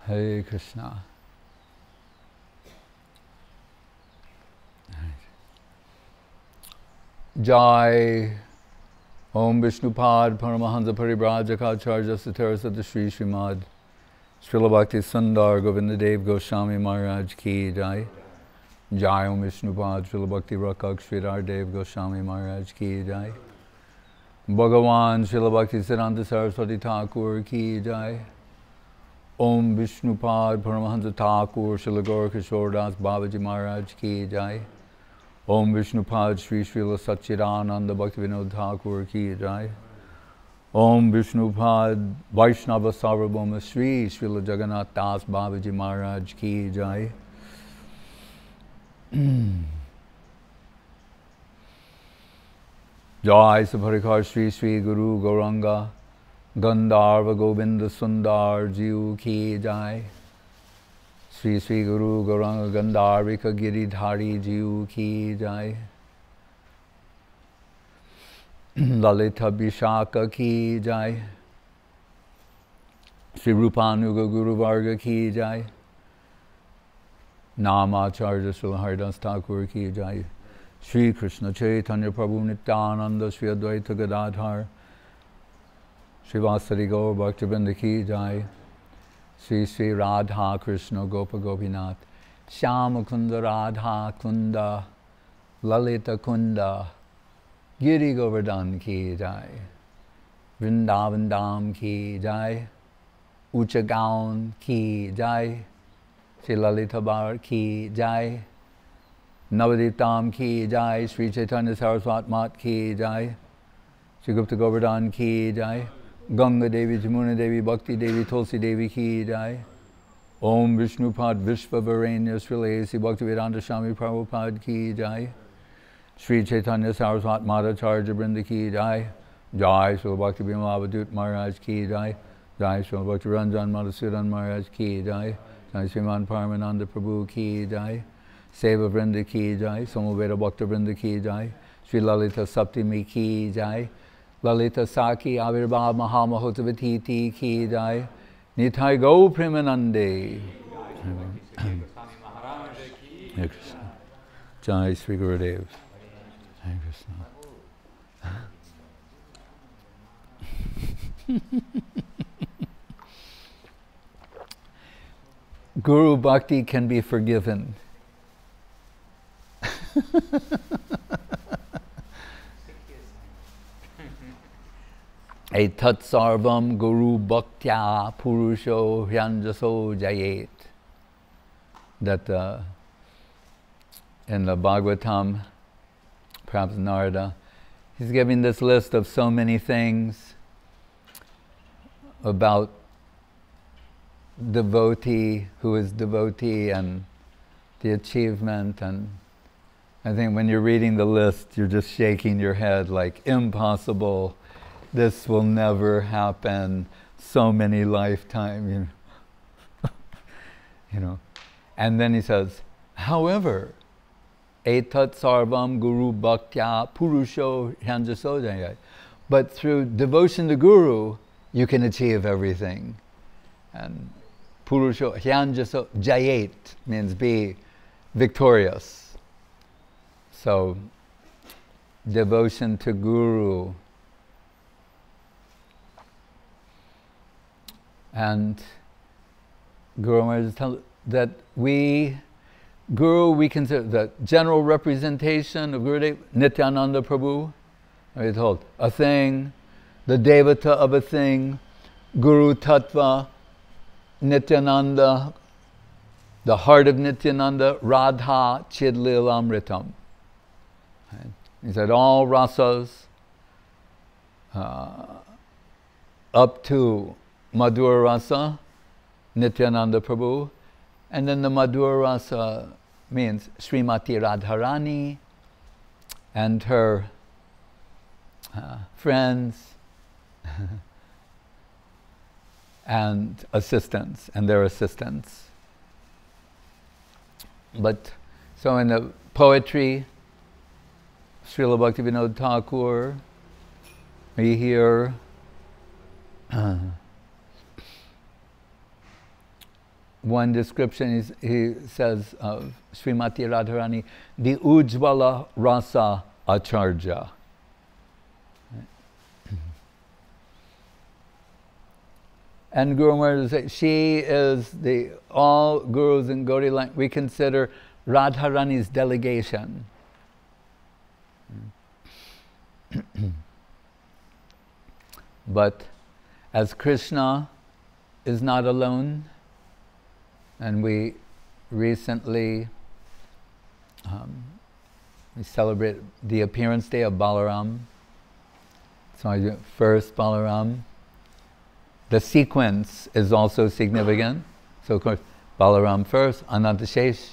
Hare Krishna. Jai Om Vishnupad Paramahansa Paribrajaka Satara Sata Shri Srimad Srila Bhakti Sundar Govinda Dev Goswami Maharaj Ki Jai. Jai Om Vishnupad Srila Bhakti Rakak Sridhar Dev Goswami Maharaj Ki Jai. Bhagavan Srila Bhakti Siddhanta Saraswati Thakur Ki Jai. Om Vishnupad Paramahansa Thakur Srila Gaura Kishore Das Babaji Maharaj Ki Jai. Om Vishnupad Sri Srila Satchidananda Bhaktivinoda Thakur Ki Jai. Om Vishnupad Vaishnava Sarvabhauma Sri Srila Jagannath Das Babaji Maharaj Ki Jai. Jai Saparikar Sri Sri Guru Gauranga Gandharva Govinda Sundar Jiu Ki Jai. Sri Sri Guru Gauranga Gandharvika Giridhari Jiu Ki Jai. Lalita Vishaka Ki Jai. Sri Rupanuga Guru Varga Ki Jai. Namacharya Srila Haridas Thakur Ki Jai. Sri Krishna Chaitanya Prabhu Nityananda Sri Advaita Gadadhar Srivasadi Gaur Bhaktivinoda Ki Jai. Sri Sri Radha Krishna Gopa Gopinath Shyama Kunda Radha Kunda Lalita Kunda Giri Govardhan Ki Jai. Vrindavan Dham Ki Jai. Ucha Gaon Ki Jai. Sri Lalita Bar Ki Jai. Navadip Dham Ki Jai. Sri Chaitanya Saraswat Mat Ki Jai. Sri Gupta Govardhan Ki Jai. Ganga Devi, Jamuna Devi, Bhakti Devi, Tulsi Devi Ki Jai. Om Vishnupad Vishva Varenya Srila A.C. Bhaktivedanta Swami Prabhupada Ki Jai. Sri Chaitanya Saraswat Madhacharya Brinda Ki Jai. Jai Srila Bhakti Bhimalavadut Maharaj Ki Jai. Jai Srila Bhakti Ranjan Madhusudan Maharaj Ki Jai. Jai Sriman Paramananda Prabhu Ki Jai. Seva Vrinda Ki Jai. Somaveda Bhakta Vrinda Ki Jai. Sri Lalita Saptami Ki Jai. Lalita Sakhi Avirbhav Mahamahotavati Ki Jai. Nitai Go Premanande. Hare Krishna. Jai Sri Gurudev. Hare Krishna. Guru Bhakti can be forgiven. Etat sarvam guru bhaktya purusho hyanjaso jayet. That in the Bhagavatam, perhaps Narada, he's giving this list of so many things about devotee, who is devotee, and the achievement. And I think when you're reading the list, you're just shaking your head like, impossible. This will never happen. So many lifetimes, you know. And then he says, however, etat sarvam guru bhaktya purusho hyanjasodaya. But through devotion to Guru, you can achieve everything. And purusho hyanjaso jayet means be victorious. So devotion to Guru. And Guru Maharaj tells that Guru, we consider the general representation of Gurudev, Nityananda Prabhu. We're told a thing, the devata of a thing, Guru Tattva, Nityananda, the heart of Nityananda, Radha Chidlilamritam. Right? He said all rasas up to Madhura Rasa, Nityananda Prabhu, and then the Madhura Rasa means Srimati Radharani and her friends and assistants, and their assistants. But, so in the poetry, Srila Bhaktivinoda Thakur, we hear one description he says of Srimati Radharani, the Ujjvala Rasa Acharya. And Guru Maharaj says, she is all gurus in Gaudiya line, we consider Radharani's delegation. But as Krishna is not alone, and we recently we celebrate the appearance day of Balaram. So first Balaram. The sequence is also significant. So of course, Balaram first, Anantashesh,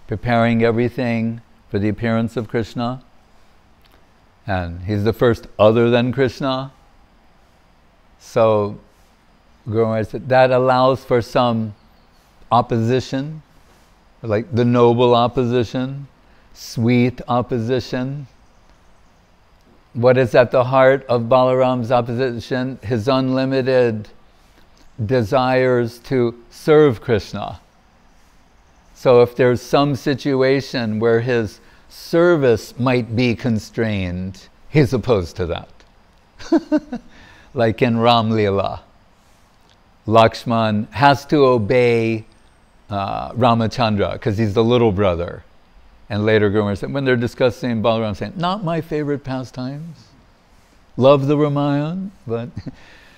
preparing everything for the appearance of Krishna. And he's the first other than Krishna. So Guru Maharaj said that allows for some opposition, like the noble opposition, sweet opposition. What is at the heart of Balaram's opposition? His unlimited desires to serve Krishna. So if there's some situation where his service might be constrained, he's opposed to that. Like in Ram Leela, Lakshman has to obey Ramachandra because he's the little brother. And later Guru Maharaj said, when they're discussing Balaram, saying, not my favorite pastimes. Love the Ramayana, but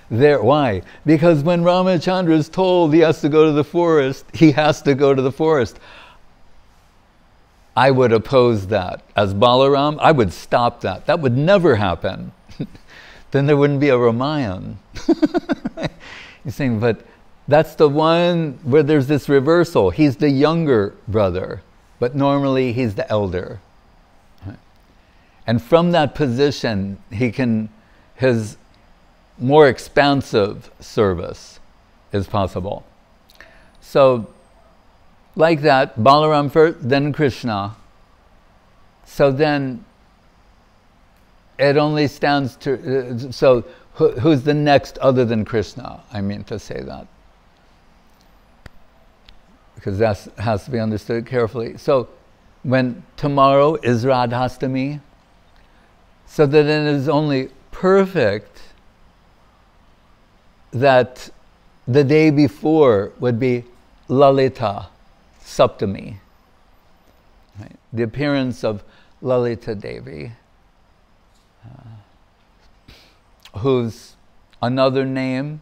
why? Because when Ramachandra is told he has to go to the forest, he has to go to the forest. I would oppose that. As Balaram, I would stop that. That would never happen. Then there wouldn't be a Ramayana. You're saying, but that's the one where there's this reversal. He's the younger brother, but normally he's the elder. And from that position, his more expansive service is possible. So, like that, Balaram first, then Krishna. So then, it only stands to, so who's the next other than Krishna? I mean to say that. Because that has to be understood carefully. So, when tomorrow is Radhastami, so that it is only perfect that the day before would be Lalita Saptami, right? The appearance of Lalita Devi, whose another name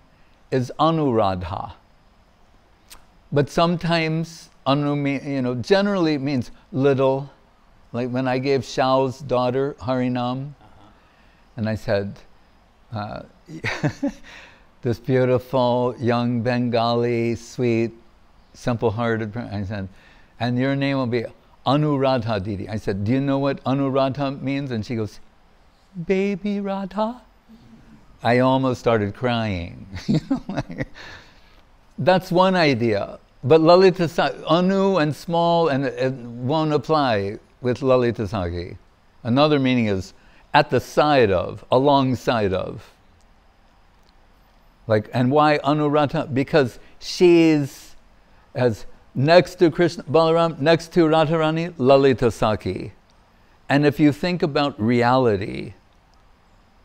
is Anuradha. But sometimes Anu, generally means little. Like when I gave Shao's daughter Harinam, and I said, this beautiful young Bengali, sweet, simple-hearted, I said, and your name will be Anuradha Didi. I said, do you know what Anuradha means? And she goes, baby Radha? I almost started crying. That's one idea. But Lalita Sakhi, Anu and small, and it won't apply with Lalita Sakhi. Another meaning is at the side of, alongside of. Like, and why Anuradha? Because she's as next to Krishna, Balaram, next to Radharani, Lalita Sakhi. And if you think about reality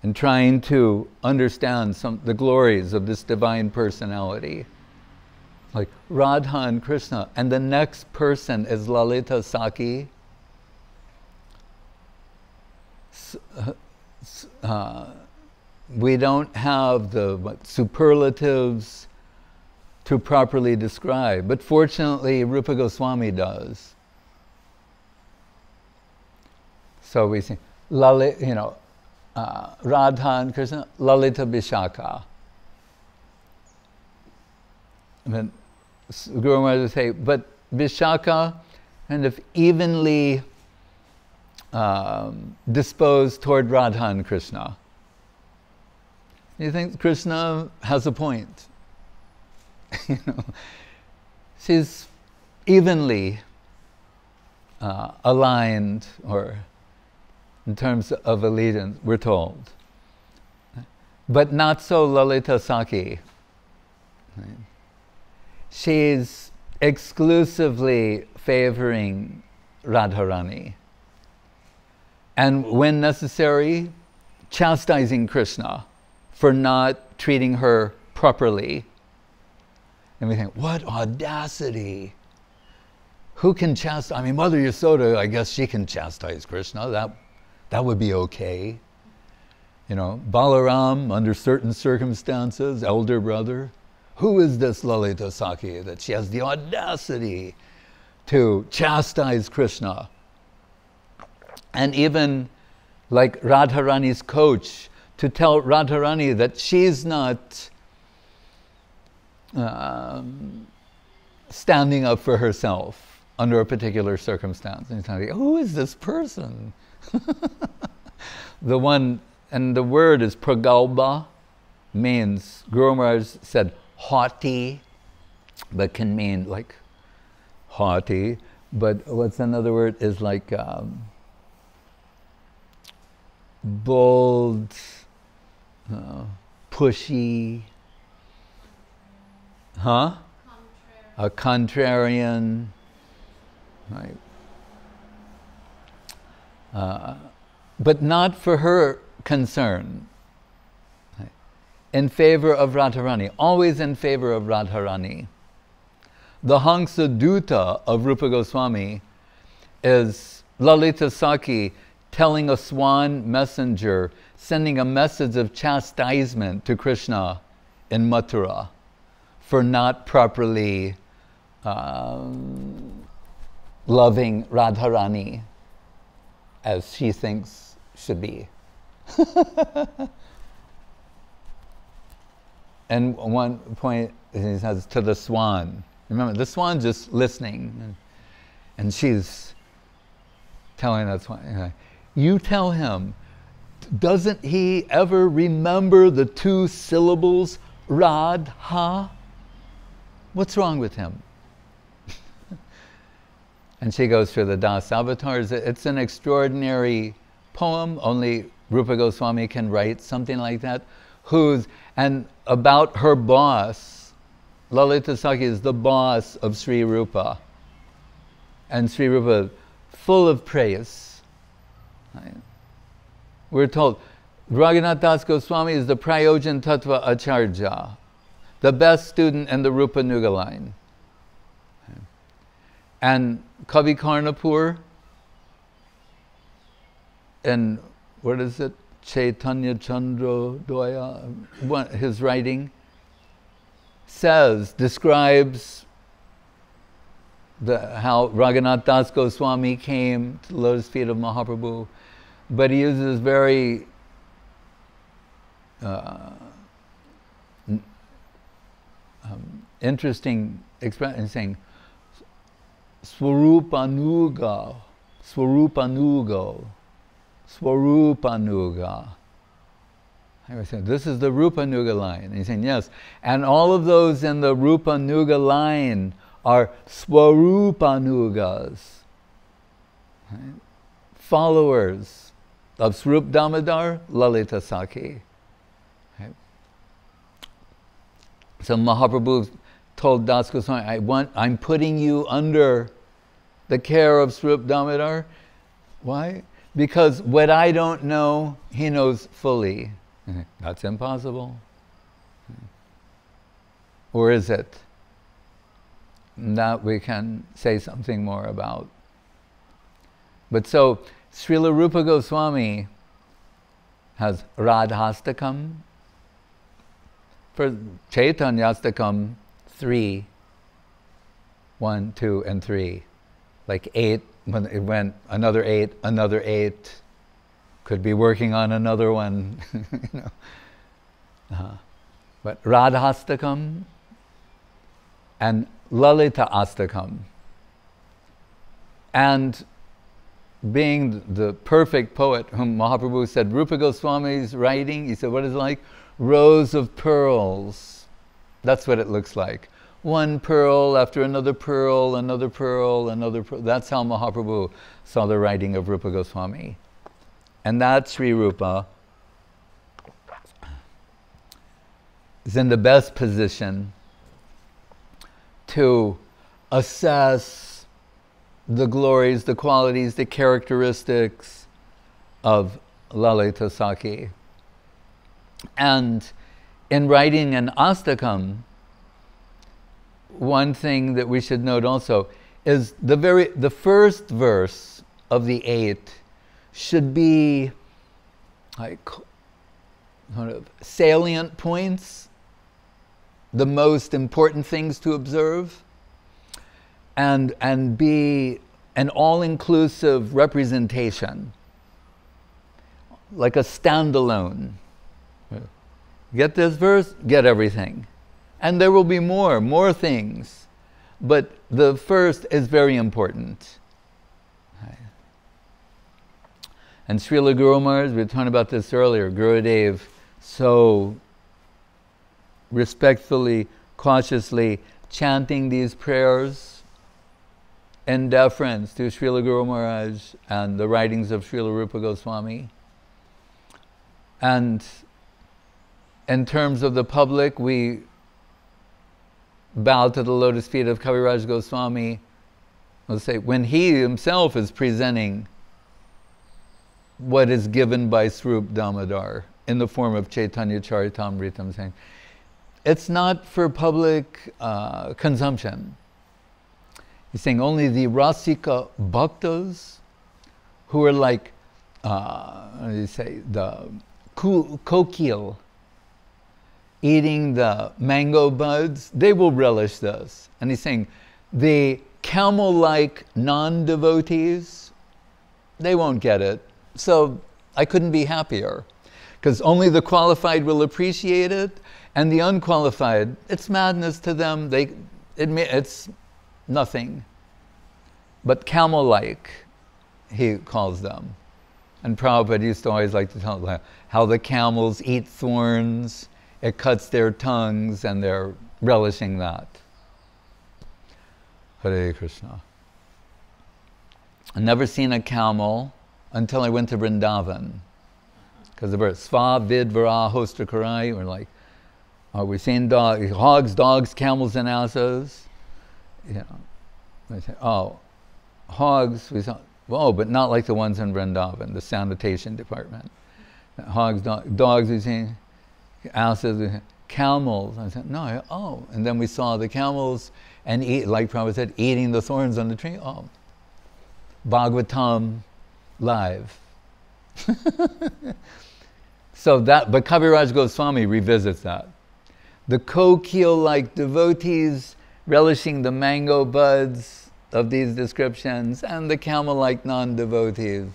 and trying to understand the glories of this divine personality, like Radha and Krishna, and the next person is Lalita Sakhi, we don't have the superlatives to properly describe, but fortunately Rupa Goswami does. So we see Radha and Krishna, Lalita Vishaka. And Guru Maharaj would say, but Vishaka kind of evenly disposed toward Radha and Krishna. You think Krishna has a point? She's evenly aligned, or in terms of allegiance, we're told. But not so Lalita Sakhi. Right? she's exclusively favoring Radharani. And when necessary, chastising Krishna for not treating her properly. And we think, what audacity! Who can chastise? I mean, Mother Yasoda, I guess she can chastise Krishna. That would be okay. You know, Balaram, under certain circumstances, elder brother. Who is this Lalita Sakhi that she has the audacity to chastise Krishna? And even like Radharani's coach, to tell Radharani that she's not standing up for herself under a particular circumstance. And he's telling you, who is this person? The one, and the word is pragalba, means, Guru Maharaj said haughty, but can mean like haughty, but what's another word is like bold, pushy, a contrarian, right? But not for her concern. Right? In favor of Radharani, always in favor of Radharani. The Hansa Duta of Rupa Goswami is Lalita Sakhi telling a swan messenger, sending a message of chastisement to Krishna in Mathura for not properly loving Radharani as she thinks should be. And one point he says to the swan, remember the swan's just listening, and she's telling that swan, you tell him, doesn't he ever remember the two syllables Radha? What's wrong with him? And she goes through the Das Avatars. It's an extraordinary poem. Only Rupa Goswami can write something like that. And about her boss, Lalita Sakhi is the boss of Sri Rupa. And Sri Rupa, full of praise. Right? We're told, Raghunath Das Goswami is the Prayojan Tattva Acharya, the best student in the Rupa Nuga line. And Kavi Karnapur, and what is it? Chaitanya Chandra Doya, his writing, describes how Raghunath Das Goswami came to the lotus feet of Mahaprabhu, but he uses very interesting expression, saying, Swarupanuga, Swarupanuga, Swarupanuga. I was saying, this is the Rupanuga line. And he's saying, yes. And all of those in the Rupanuga line are Swarupanugas, right? Followers of Swarup Damodar, Lalita Sakhi. Right? So Mahaprabhu told Das Goswami, I'm putting you under the care of Swarup Damodar. Why? Because what I don't know, he knows fully. That's impossible. Or is it? That we can say something more about. But so, Srila Rupa Goswami has Radhastakam. For Chaitanyastakam, 3, 1, 2, and 3. Like 8, when it went another 8, another 8. Could be working on another one. You know. But Radhastakam and Lalita Astakam. And being the perfect poet whom Mahaprabhu said, Rupa Goswami's writing, he said, what is it like? Rows of pearls. That's what it looks like. One pearl after another pearl, another pearl, another pearl. That's how Mahaprabhu saw the writing of Rupa Goswami. And that Sri Rupa is in the best position to assess the glories, the qualities, the characteristics of Lalita Sakhi. And in writing an astakam, one thing that we should note also is the first verse of the 8 should be like sort of salient points, the most important things to observe, and be an all-inclusive representation, like a standalone. Get this verse, get everything. And there will be more things. But the first is very important. And Srila Guru Maharaj, we were talking about this earlier, Gurudev so respectfully, cautiously chanting these prayers in deference to Srila Guru Maharaj and the writings of Srila Rupa Goswami. And in terms of the public, we bow to the lotus feet of Kaviraj Goswami, let's say, when he himself is presenting what is given by Swarup Damodar in the form of Chaitanya Charitamrita, saying, it's not for public consumption. He's saying only the Rasika Bhaktas, who are like, what do you say, the kokil, eating the mango buds, they will relish this. And he's saying the camel-like non-devotees, they won't get it. So I couldn't be happier, because only the qualified will appreciate it, and the unqualified, it's madness to them. It's nothing. But camel-like, he calls them. And Prabhupada used to always like to tell how the camels eat thorns, it cuts their tongues, and they're relishing that. Hare Krishna. I've never seen a camel until I went to Vrindavan. Because the verse, Sva vid vara hosta karai, we're like, we've seen hogs, dogs, camels, and asses. You know, say, oh, hogs, we saw, oh, but not like the ones in Vrindavan, the sanitation department. Hogs, dogs, we've seen, asses, camels. I said, no, oh. And then we saw the camels, and like Prabhupada said, eating the thorns on the tree. Oh, Bhagavatam live. So that, but Kaviraj Goswami revisits that. The kokil-like devotees relishing the mango buds of these descriptions, and the camel-like non-devotees,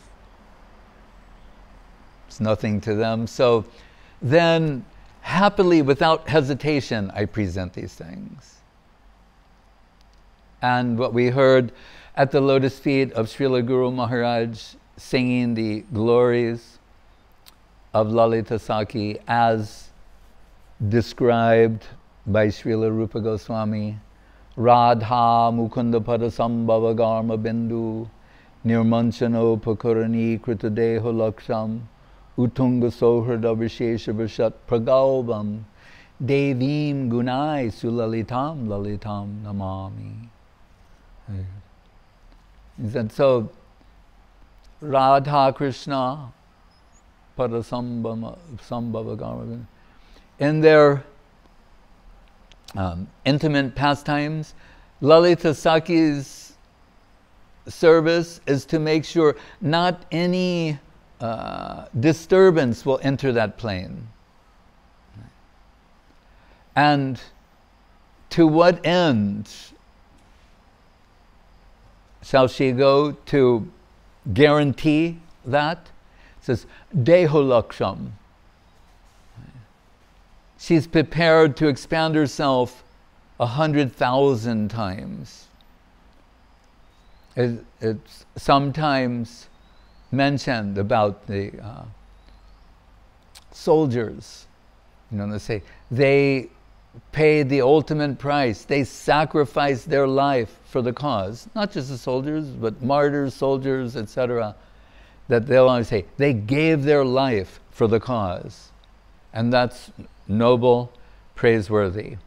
it's nothing to them. So then, happily, without hesitation, I present these things. And what we heard at the lotus feet of Srila Guru Maharaj, singing the glories of Lalita Sakhi as described by Srila Rupa Goswami, Radha Mukunda Padasambhava Garma Bindu Nirmanchano Pakurani Kritadeho Laksham Utunga Sohrada Vishesha Vishat Pragalvam Devim Gunai Sulalitam Lalitam Namami. He said, so Radha Krishna Padasambhava Garma, in their intimate pastimes, Lalita Sakhi's service is to make sure not any disturbance will enter that plane. And to what end shall she go to guarantee that? It says, Deholaksham. She's prepared to expand herself 100,000 times. It's sometimes mentioned about the soldiers. You know, they say they paid the ultimate price. They sacrificed their life for the cause. Not just the soldiers, but martyrs, soldiers, etc. That they'll always say, they gave their life for the cause. And that's noble, praiseworthy.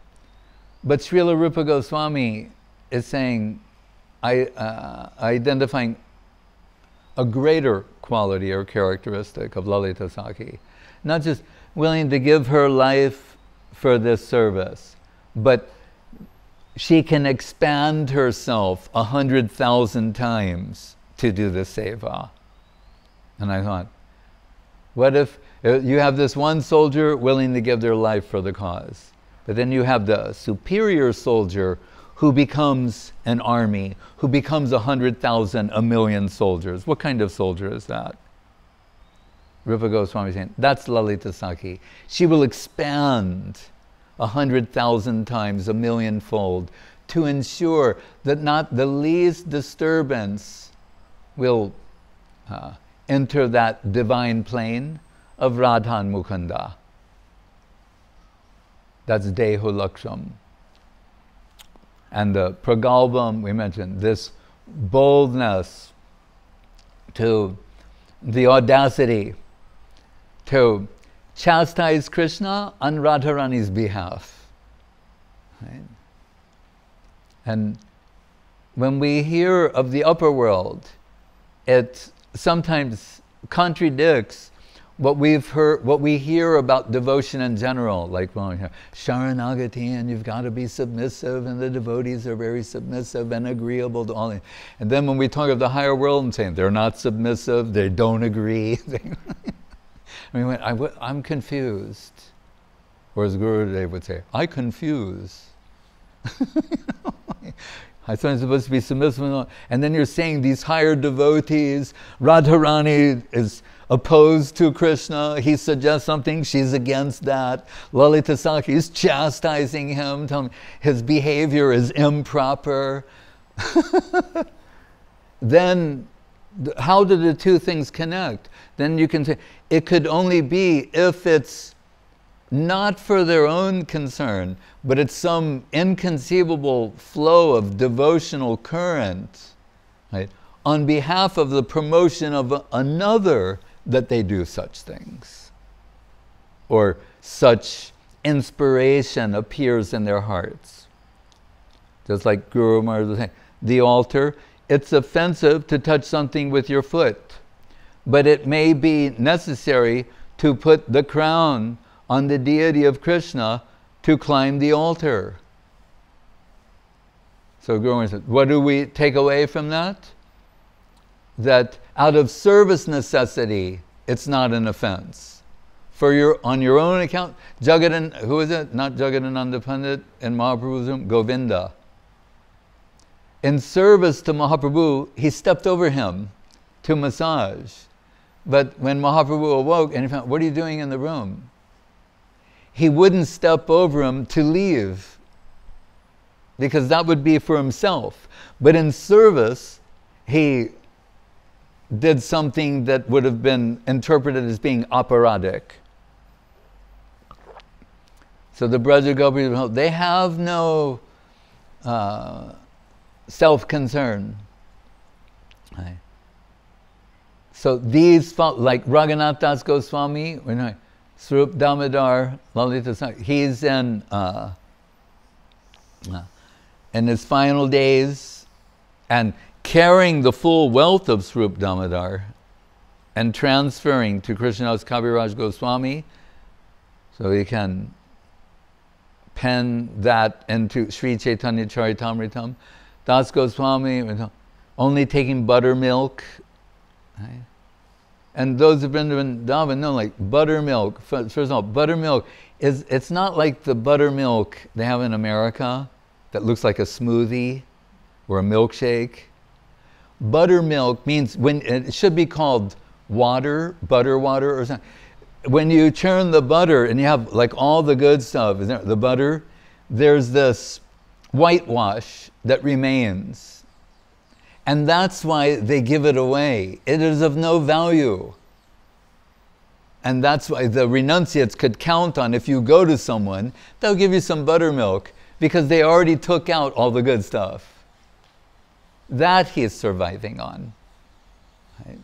But Srila Rupa Goswami is saying, identifying a greater quality or characteristic of Lalita Sakhi. Not just willing to give her life for this service, but she can expand herself 100,000 times to do the seva. And I thought, what if you have this one soldier willing to give their life for the cause, but then you have the superior soldier who becomes an army, who becomes 100,000, 1,000,000 soldiers. What kind of soldier is that? Rupa Goswami is saying, that's Lalita Sakhi. She will expand 100,000 times, 1,000,000-fold, to ensure that not the least disturbance will enter that divine plane of Radha and Mukunda. That's Dehu Laksham. And the Pragalbam, we mentioned, this boldness, to the audacity to chastise Krishna on Radharani's behalf. Right? And when we hear of the upper world, it sometimes contradicts what we've heard, what we hear about devotion in general. Like when we hear Sharanagati, and you've got to be submissive, and the devotees are very submissive and agreeable to all. And then when we talk of the higher world and saying they're not submissive, they don't agree. I'm confused. Or as Gurudev would say, I confuse. I'm supposed to be submissive. And then you're saying these higher devotees, Radharani is opposed to Krishna, he suggests something, she's against that. Lalita Sakhi is chastising him, telling him his behavior is improper. Then how do the two things connect? Then you can say, it could only be if it's not for their own concern, but it's some inconceivable flow of devotional current, right, on behalf of the promotion of another, that they do such things. Or such inspiration appears in their hearts. Just like Guru Maharaj was saying, the altar, it's offensive to touch something with your foot, but it may be necessary to put the crown on the deity of Krishna to climb the altar. So Guru Maharaj said, what do we take away from that? That out of service necessity, it's not an offense. On your own account, who is it? Not Jagadananda Pandit in Mahaprabhu's room, Govinda. In service to Mahaprabhu, he stepped over him to massage. But when Mahaprabhu awoke and he found, what are you doing in the room? He wouldn't step over him to leave, because that would be for himself. But in service, he did something that would have been interpreted as being aparadic. So the Braja Gopis, they have no self-concern. Right. So these, like Raghunath Das Goswami, Swarup Damodar, Lalita Sakhi, he's in his final days, and carrying the full wealth of Swarup Damodar and transferring to Krishnadas Kaviraj Goswami, so he can pen that into Sri Chaitanya Charitamritam. Das Goswami only taking buttermilk. Right? And those of Vrindavan know, like buttermilk. First of all, buttermilk it's not like the buttermilk they have in America that looks like a smoothie or a milkshake. Buttermilk means, when it should be called water, butter water or something. When you churn the butter and you have like all the good stuff, isn't there, the butter, there's this whitewash that remains. And that's why they give it away. It is of no value. And that's why the renunciates could count on, if you go to someone, they'll give you some buttermilk, because they already took out all the good stuff. That he is surviving on. Right?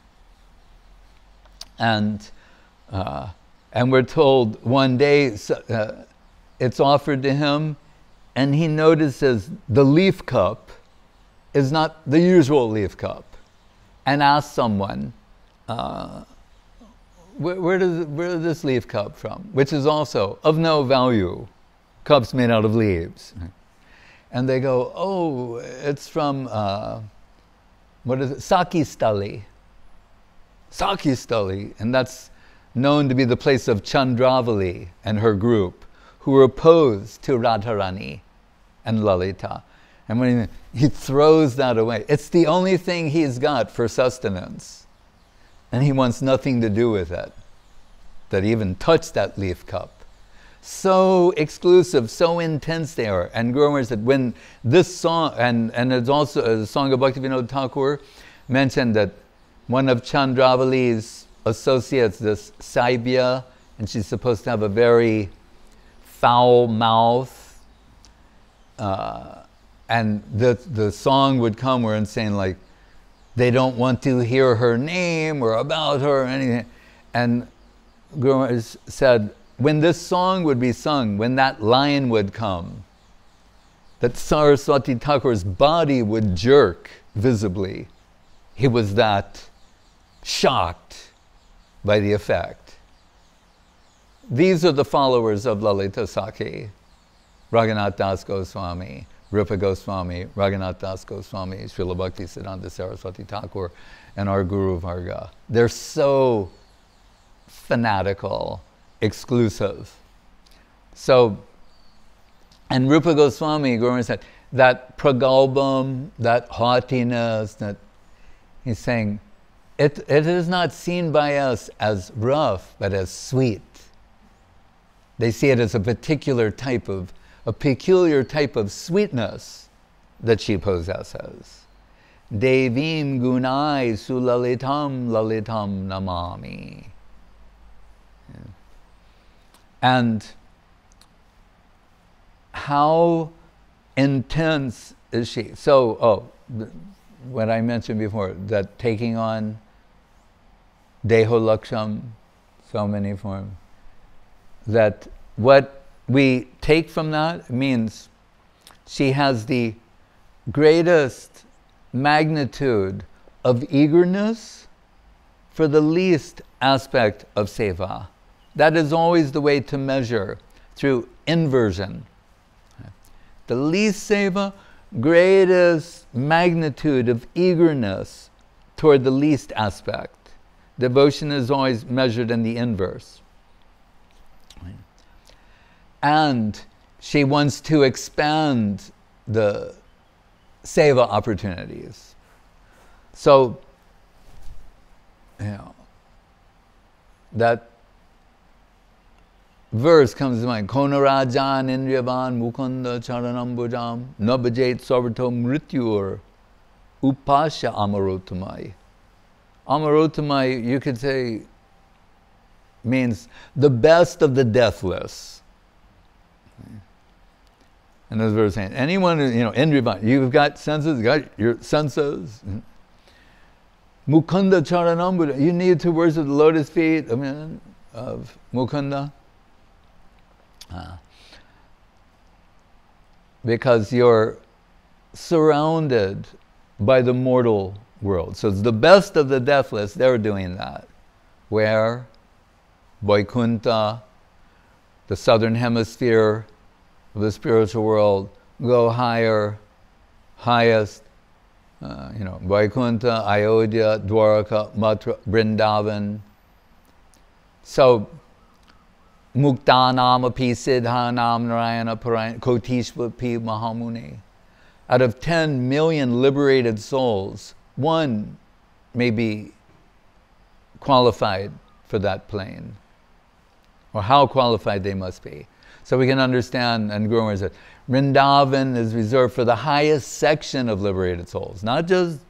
And we're told one day it's offered to him and he notices the leaf cup is not the usual leaf cup, and asks someone, where does this leaf cup from? Which is also of no value, cups made out of leaves. And they go, oh, it's from, what is it, Sakhi Stali. Sakhi Stali, and that's known to be the place of Chandravali and her group, who were opposed to Radharani and Lalita. And when he throws that away, it's the only thing he's got for sustenance. And he wants nothing to do with it, that even touch that leaf cup. So exclusive, so intense they are. And Guru Maharaj said, when this song, and it's also a song of Bhaktivinoda Thakur, mentioned that one of Chandravali's associates, this Saibya, and she's supposed to have a very foul mouth, and the song would come where it's saying like, they don't want to hear her name or about her or anything. And Guru Maharaj said, when this song would be sung, when that line would come, that Saraswati Thakur's body would jerk visibly. He was that shocked by the effect. These are the followers of Lalita Sakhi, Raghunath Das Goswami, Rupa Goswami, Raghunath Das Goswami, Srila Bhakti Siddhanta Saraswati Thakur, and our Guru Varga. They're so fanatical, exclusive. So, and Rupa Goswami, Guru Maharaj said, that pragalbam, that haughtiness, that he's saying, it is not seen by us as rough, but as sweet. They see it as a peculiar type of sweetness that she possesses. Devim gunai sulalitam lalitam namami. And how intense is she? So, what I mentioned before, that taking on Deho Laksham, so many forms, that what we take from that means she has the greatest magnitude of eagerness for the least aspect of seva. That is always the way to measure, through inversion. The least seva, greatest magnitude of eagerness toward the least aspect. Devotion is always measured in the inverse. And she wants to expand the seva opportunities. So, that verse comes to mind. Kona Rajan Indriyavan Mukunda Charanam Bhujam Nabhajet Sarvato Mrityur Upasya Amarotamai. Amarotamai, you could say, means the best of the deathless. And as we were saying, anyone, Indriyavan, you've got senses, you got your senses. Mukunda Charanam Bhujam, you need to worship the lotus feet of Mukunda. Because you're surrounded by the mortal world. So it's the best of the deathless, they're doing that. Where? Vaikuntha, the southern hemisphere of the spiritual world, go higher, highest, Vaikuntha, Ayodhya, Dwaraka, Mathura, Vrindavan. So, Muktanam api siddhanam narayana parayana kotishvapi mahamuni. Out of 10 million liberated souls, one may be qualified for that plane. Or how qualified they must be. So we can understand, and Guru Maharaj said, Vrindavan is reserved for the highest section of liberated souls. Not just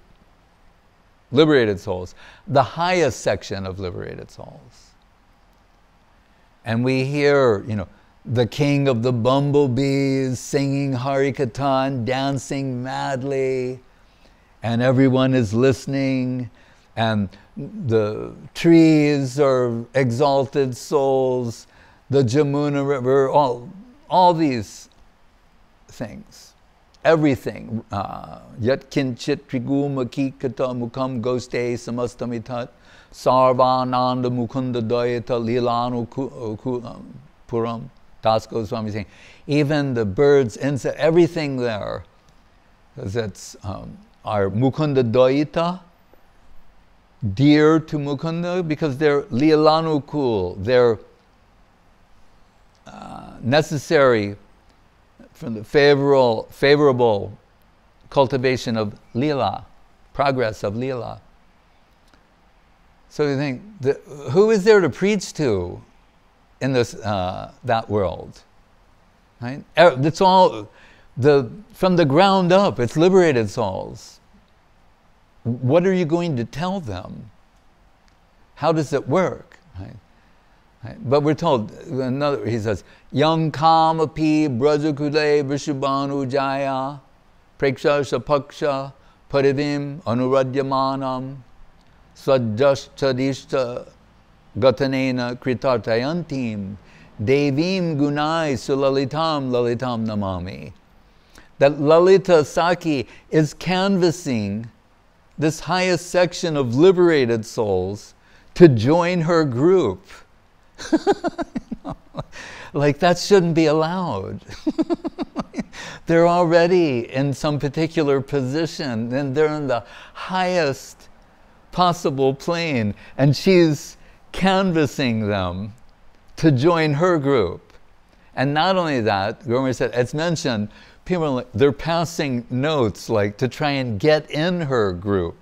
liberated souls, the highest section of liberated souls. And we hear, the king of the bumblebees singing Harikatan, dancing madly, and everyone is listening, and the trees are exalted souls, the Jamuna River, all these things. Everything. Yat kinchit trigumaki kata mukam goste samastamitat sarvananda mukunda dayata lilanu puram. Das Goswami saying, even the birds, insects, everything there, because it's our mukunda dayita, dear to Mukunda, because they're lilanukul, they're necessary from the favorable cultivation of lila, progress of lila. So you think, who is there to preach to in this that world? Right? It's all from the ground up. It's liberated souls. What are you going to tell them? How does it work? Right? Right? But we're told, he says, Yang kamapi brajakule vishubhanu jaya preksha shapaksha parivim anuradyamanam svajashchadishta gatanena kritartayantim devim gunai sulalitam lalitam namami. That Lalita Sakhi is canvassing this highest section of liberated souls to join her group. Like that shouldn't be allowed. They're already in some particular position, and they're in the highest possible plane, and she's canvassing them to join her group. And not only that, Gomer said, it's mentioned, people, they're passing notes like to try and get in her group.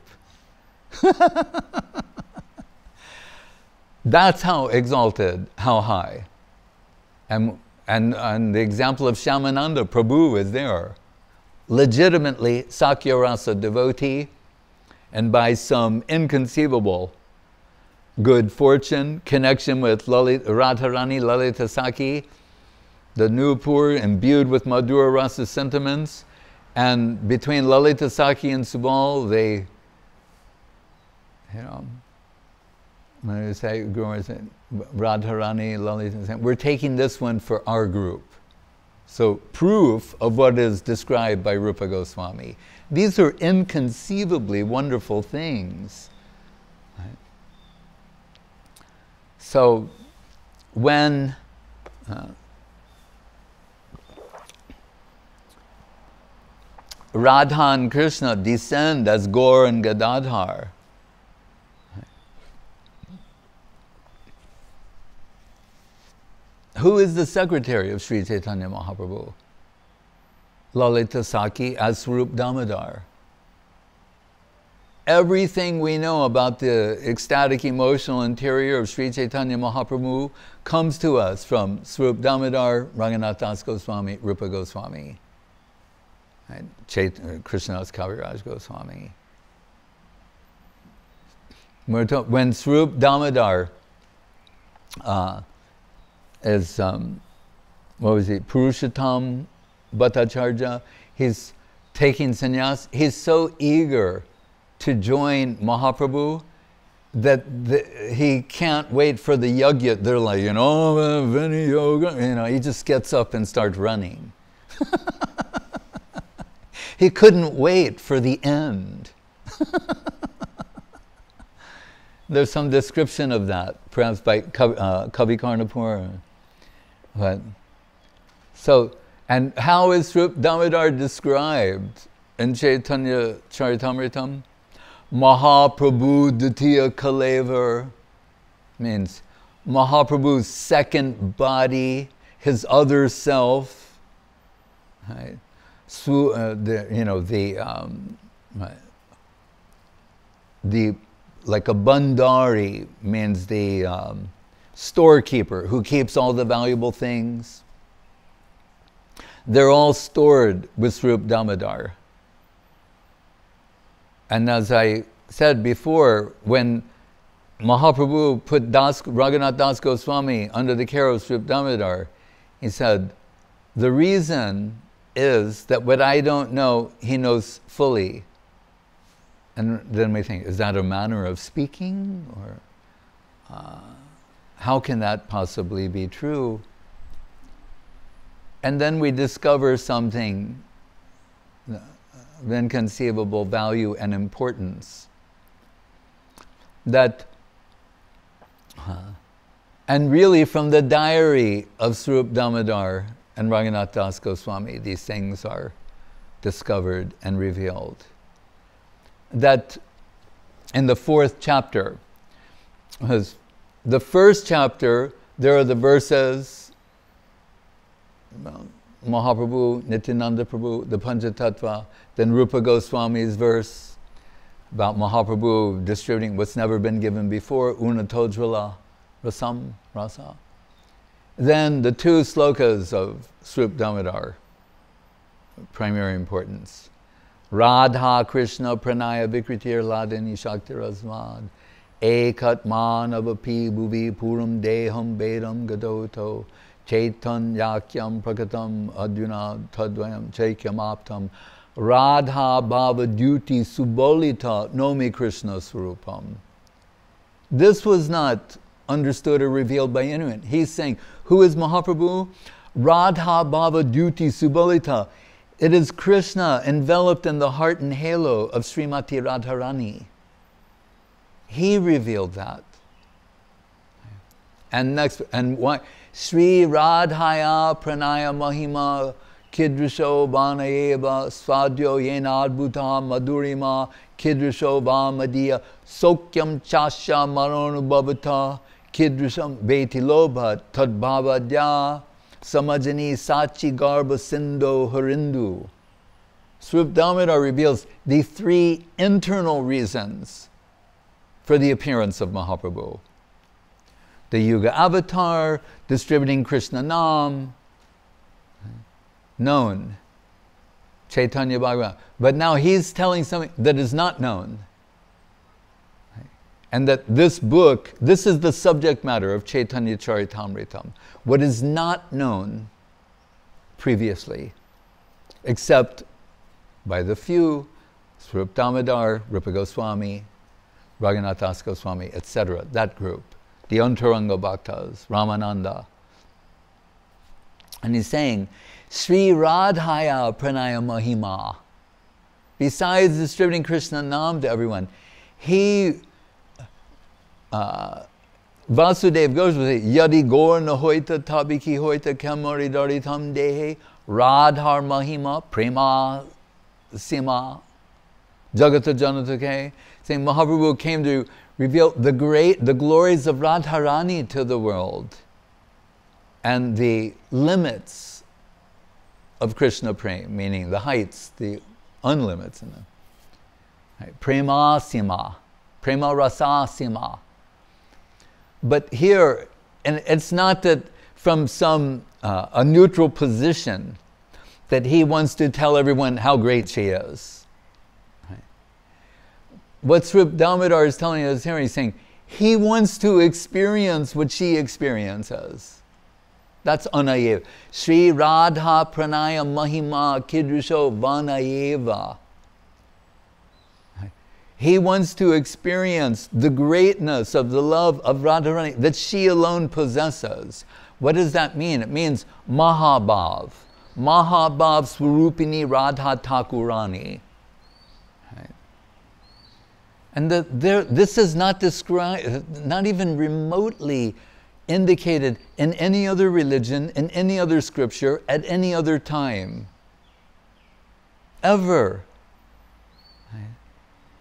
That's how exalted, how high. And the example of Shyamananda Prabhu is there. Legitimately Sakya Rasa devotee, and by some inconceivable good fortune, connection with Radharani Lalita Sakhi, the Nupur imbued with Madhura Rasa sentiments, and between Lalita Sakhi and Subal, they, when I say Guru said, Radharani, Lalita, we're taking this one for our group. So proof of what is described by Rupa Goswami. These are inconceivably wonderful things. Right? So when Radha and Krishna descend as Gaur and Gadadhar, who is the secretary of Sri Chaitanya Mahaprabhu? Lalita Sakhi as Swarup Damodar. Everything we know about the ecstatic emotional interior of Sri Chaitanya Mahaprabhu comes to us from Swarup Damodar, Ranganath Das Goswami, Rupa Goswami, right? Krishnadas Kaviraj Goswami. When Swarup Damodar is, Purushottam Bhattacharya, he's taking sannyas, he's so eager to join Mahaprabhu that he can't wait for the yajna. They're like, Vini Yoga, he just gets up and starts running. He couldn't wait for the end. There's some description of that, perhaps by Kavi Karnapur. But, so, and how is Swarup Damodar described in Chaitanya Charitamritam? Mahaprabhu Dutiya Kalevar means Mahaprabhu's second body, his other self. Right? Like a bandari means the storekeeper who keeps all the valuable things. They're all stored with Swarup Damodar. And as I said before, when Mahaprabhu put Raghunath Das Goswami under the care of Swarup Damodar, he said, the reason is that what I don't know, he knows fully. And then we think, is that a manner of speaking? Or how can that possibly be true? And then we discover something of inconceivable value and importance. That, and really from the diary of Swarup Damodar and Raghunath Das Goswami, these things are discovered and revealed. That in the 4th chapter, the first chapter, there are the verses, Mahaprabhu, Nityananda Prabhu, the Panchatattva, then Rupa Goswami's verse about Mahaprabhu distributing what's never been given before, Una Tojvala Rasam Rasa. Then the 2 slokas of Swarup Damodar, primary importance. Radha Krishna Pranaya Vikritir Ladini Shakti Rasmad Ekat Manavapi Bhuvi Puram Deham Vedam Gadoto Chaitanyakyam Prakatam Advina Tadvayam Chaikyam Aptam Radha Bhava Duty Subolita Nomi Krishna Swarupam. This was not understood or revealed by anyone. He's saying, who is Mahaprabhu? Radha Bhava Duty Subolita. It is Krishna enveloped in the heart and halo of Srimati Radharani. He revealed that. And next, and why? Sri Radhaya Pranaya Mahima Kidrisho Vanayeva Swadyo Yena Adbhuta Madhurima Kidrisho Vamadiya Sokyam Chasya Maronubhavata Kidrisham Vetiloba Tadbhavadya Samajani Sachi Garba Sindo Harindu. Swarup Damodar reveals the 3 internal reasons for the appearance of Mahaprabhu. The Yuga avatar, distributing Krishna Nam, known. Chaitanya Bhagavan. But now he's telling something that is not known. And that this book, this is the subject matter of Chaitanya Charitamritam. What is not known previously, except by the few, Swarup Damodar, Rupa Goswami, Raghunath Das Goswami, etc., that group, the Antaranga Bhaktas, Ramananda. And he's saying, Sri Radhaya Pranaya Mahima. Besides distributing Krishna Nam to everyone, he Vasudev goes with it, Yadi Gaur Nahoita Tabiki Hoita Kamari Daritam Dehe Radhar Mahima Prema Sima Jagata Janatake, saying Mahaprabhu came to reveal the glories of Radharani to the world and the limits of Krishna Prem, meaning the heights, the unlimits in them. Right? Prema Sima, Prema Rasa Sima. But here, and it's not that from some a neutral position that he wants to tell everyone how great she is. Right? What Swarup Damodar is telling us here, he's saying he wants to experience what she experiences. That's Anayeva. Sri Radha Pranaya Mahima Kidrisho Vanayeva. He wants to experience the greatness of the love of Radharani that she alone possesses. What does that mean? It means Mahabhav. Mahabhav Swarupini Radha Thakurani. Right? And this is not described, not even remotely indicated in any other religion, in any other scripture, at any other time. Ever. Right?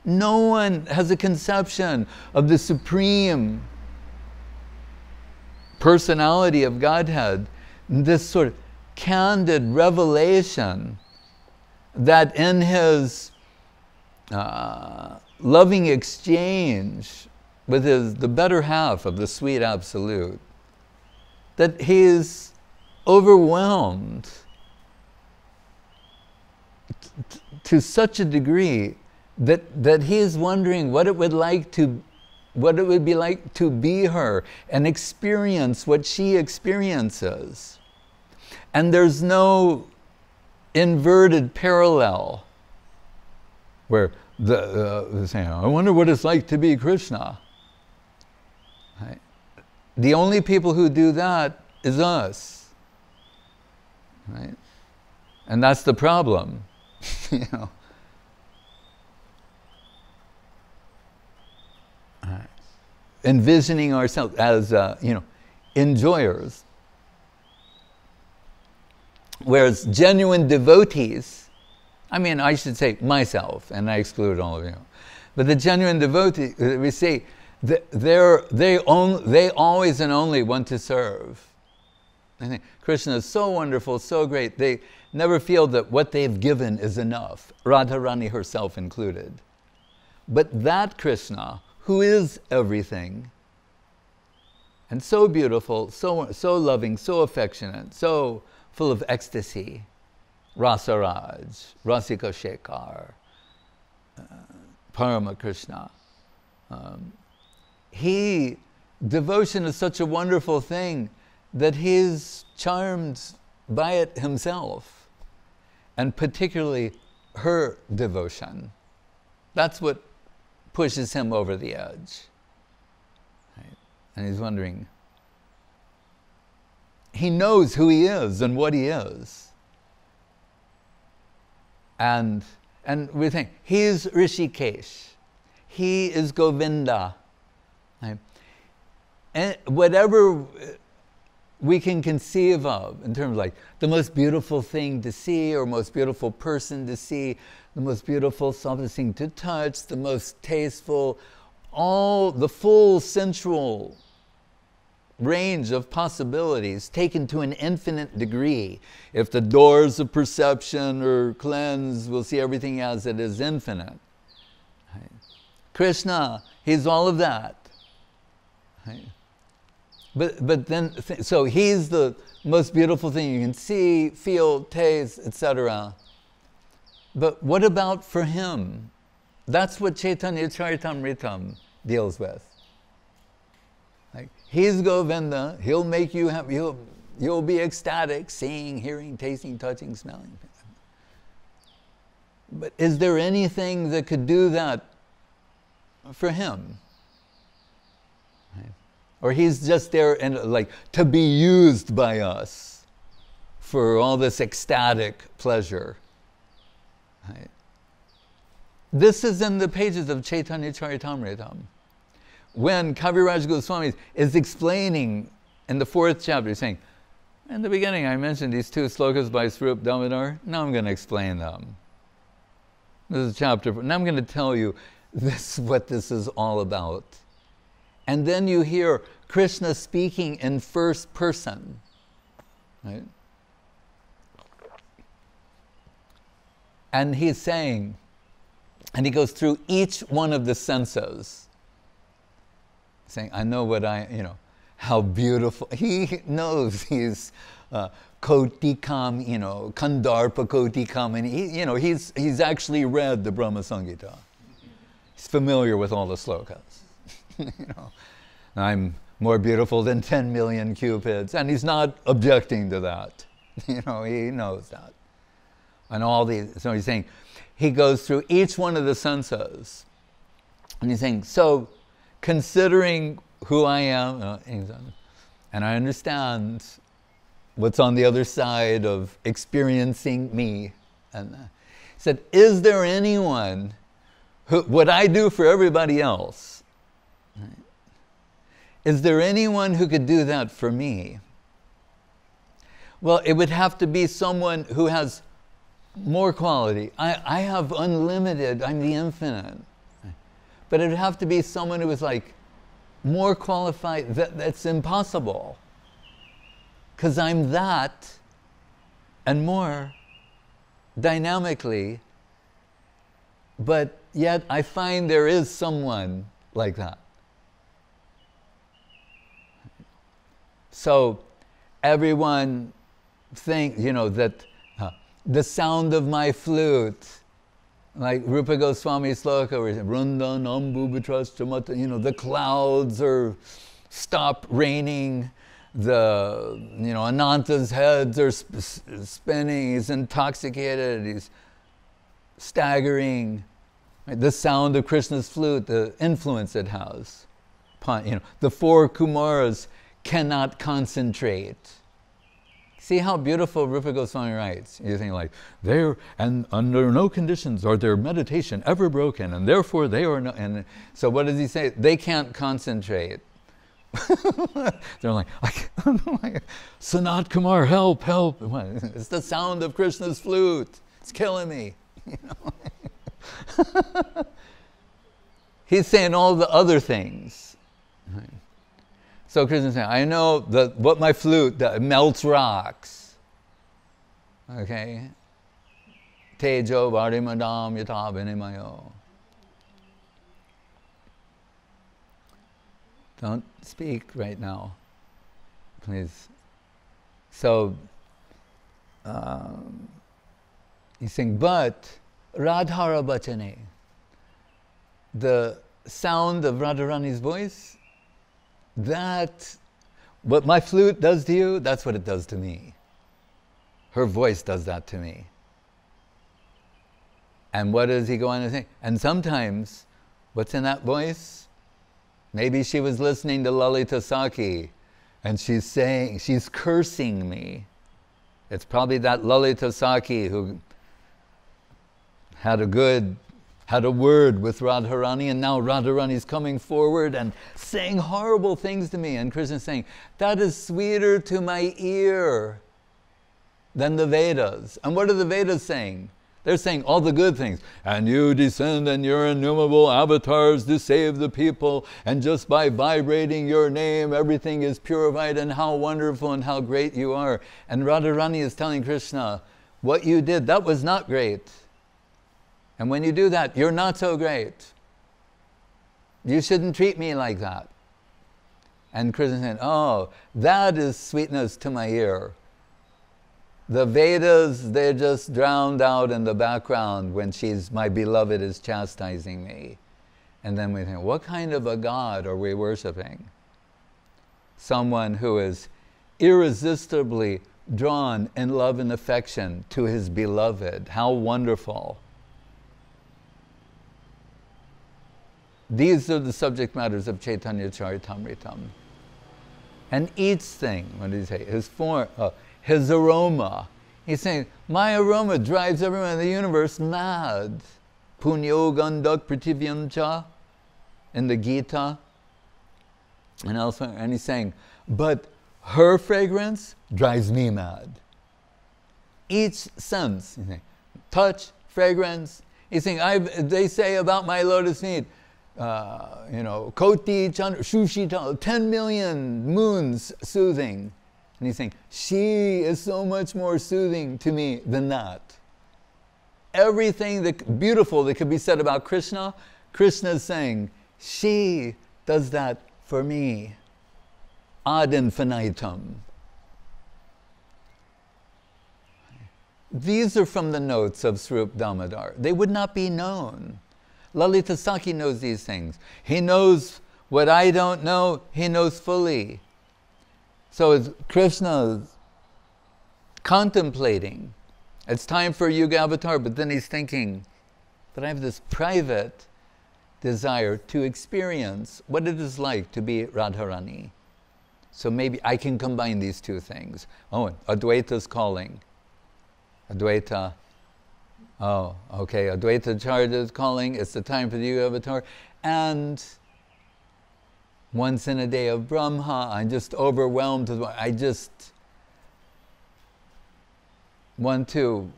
No one has a conception of the supreme personality of Godhead, this sort of candid revelation that in his loving exchange with the better half of the sweet absolute, that he is overwhelmed to such a degree that he is wondering what it would be like to be her and experience what she experiences. And there's no inverted parallel where saying, I wonder what it's like to be Krishna. Right? The only people who do that is us. right? And that's the problem, you know. Envisioning ourselves as, you know, enjoyers. Whereas genuine devotees, I mean, I should say myself, and I exclude all of you, but the genuine devotee, we say, they always and only want to serve. I think Krishna is so wonderful, so great. They never feel that what they've given is enough, Radharani herself included. But that Krishna, who is everything, and so beautiful, so loving, so affectionate, so full of ecstasy, Rasaraj, Rasika Shekhar, Parama Krishna. Devotion is such a wonderful thing that he's charmed by it himself, and particularly her devotion. That's what pushes him over the edge. Right? And he's wondering, he knows who he is and what he is. And we think, he's Rishikesh, he is Govinda. Right? And whatever we can conceive of in terms of like the most beautiful thing to see, or most beautiful person to see, the most beautiful something to touch, the most tasteful, all the full sensual range of possibilities taken to an infinite degree. If the doors of perception are cleansed, we'll see everything as it is infinite. Right? Krishna, he's all of that. Right? But then, so he's the most beautiful thing you can see, feel, taste, etc. But what about for him? That's what Chaitanya Charitamrita deals with. Like, he's Govinda, he'll make you happy, you'll be ecstatic, seeing, hearing, tasting, touching, smelling. But is there anything that could do that for him? Right? Or he's just there and like to be used by us for all this ecstatic pleasure. Right? This is in the pages of Chaitanya Charitamrita. When Kaviraj Goswami is explaining in the 4th chapter, he's saying, in the beginning I mentioned these 2 slokas by Swarup Damodar, now I'm going to explain them. This is chapter 4. Now I'm going to tell you what this is all about. And then you hear Krishna speaking in first person. Right? And he's saying, and he goes through each one of the senses, saying, I know what how beautiful. He knows he's Kotikam, Kandarpa Kotikam, and he's actually read the Brahma Samhita. He's familiar with all the slokas. I'm more beautiful than 10 million cupids, and he's not objecting to that. He knows that. And all these, so he's saying, he goes through each one of the senses, and he's saying, so considering who I am, and I understand what's on the other side of experiencing me, and he said, is there anyone who, what I do for everybody else, right? Is there anyone who could do that for me? Well, it would have to be someone who has more quality. I have unlimited, I'm the infinite. But it would have to be someone who is like more qualified, that's impossible. Because I'm that and more dynamically, but yet I find there is someone like that. So everyone thinks, that the sound of my flute, like Rupa Goswami's sloka, where he said, Rundan ambu vitrastamata, the clouds stop raining, Ananta's heads are spinning, he's intoxicated, he's staggering. Right? The sound of Krishna's flute, the influence it has. The 4 Kumaras cannot concentrate. See how beautiful Rupa Goswami writes. You think like, they're, and under no conditions are their meditation ever broken, and therefore they are no, and so what does he say? They can't concentrate. They're like, Sanat Kumar, help, help. It's the sound of Krishna's flute. It's killing me. You know? He's saying all the other things. So Krishna's saying, I know that what my flute that melts rocks. Okay? Tejo varimadam yata vinimayo. Don't speak right now, please. So, he's saying, but Radhara Bachane, the sound of Radharani's voice, that, what my flute does to you, that's what it does to me. Her voice does that to me. And what does he go on to say? And sometimes, what's in that voice? Maybe she was listening to Lalita Sakhi, and she's saying, she's cursing me. It's probably that Lalita Sakhi who had a word with Radharani, and now Radharani's coming forward and saying horrible things to me. And Krishna's saying, that is sweeter to my ear than the Vedas. And what are the Vedas saying? They're saying all the good things. And you descend in your innumerable avatars to save the people, and just by vibrating your name, everything is purified, and how wonderful and how great you are. And Radharani is telling Krishna, what you did, that was not great. And when you do that, you're not so great. You shouldn't treat me like that. And Krishna said, oh, that is sweetness to my ear. The Vedas, they're just drowned out in the background when my beloved is chastising me. And then we think, what kind of a God are we worshiping? Someone who is irresistibly drawn in love and affection to his beloved. How wonderful. These are the subject matters of Chaitanya Charitamritam. And each thing, what did he say? His form, his aroma. He's saying, my aroma drives everyone in the universe mad. Punyo gandak prativyam cha, in the Gita. And elsewhere, and he's saying, but her fragrance drives me mad. Each sense, he's saying, touch, fragrance. He's saying, they say about my lotus feet, Koti Chandra, Shushita, 10 million moons soothing. And he's saying, she is so much more soothing to me than that. Everything beautiful that could be said about Krishna, Krishna is saying, she does that for me. Ad infinitum. These are from the notes of Swarup Damodar. They would not be known. Lalita Sakhi knows these things. He knows what I don't know, he knows fully. So as Krishna is contemplating, it's time for Yuga Avatar, but then he's thinking, but I have this private desire to experience what it is like to be Radharani. So maybe I can combine these two things. Oh, Advaita's calling. Advaita. Oh, okay, Advaita Charya is calling, it's the time for the Yuga Avatar, and once in a day of Brahma, I'm just overwhelmed, I just want to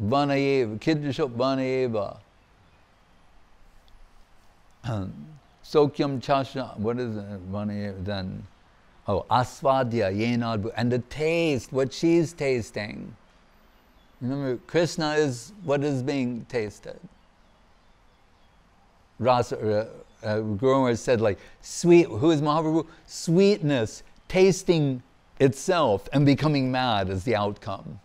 Vanayeva, Kiddusha Vanayeva, Sokyam Chasha, what is it, Vanayeva then? Oh, Asvadya, Yenadbu, and the taste, what she's tasting. Remember, Krishna is what is being tasted. Rasa, Guru Maharaj said, like, sweet, who is Mahaprabhu? Sweetness, tasting itself and becoming mad is the outcome.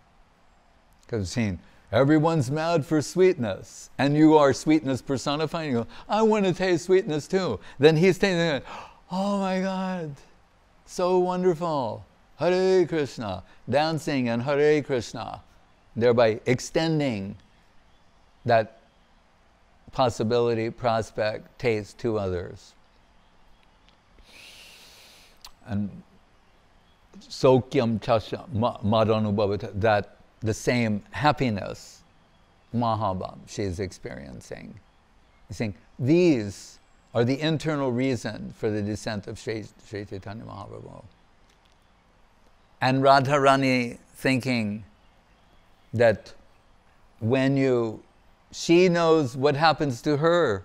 Because seeing, everyone's mad for sweetness, and you are sweetness personified, you go, I want to taste sweetness too. Then he's tasting it, oh my God, so wonderful. Hare Krishna, dancing and Hare Krishna, thereby extending that possibility, prospect, taste to others. And Sokyam chasya madanubhavata, that the same happiness, Mahabhav, she is experiencing. He's saying, these are the internal reason for the descent of Sri Chaitanya Mahaprabhu. And Radharani thinking that she knows what happens to her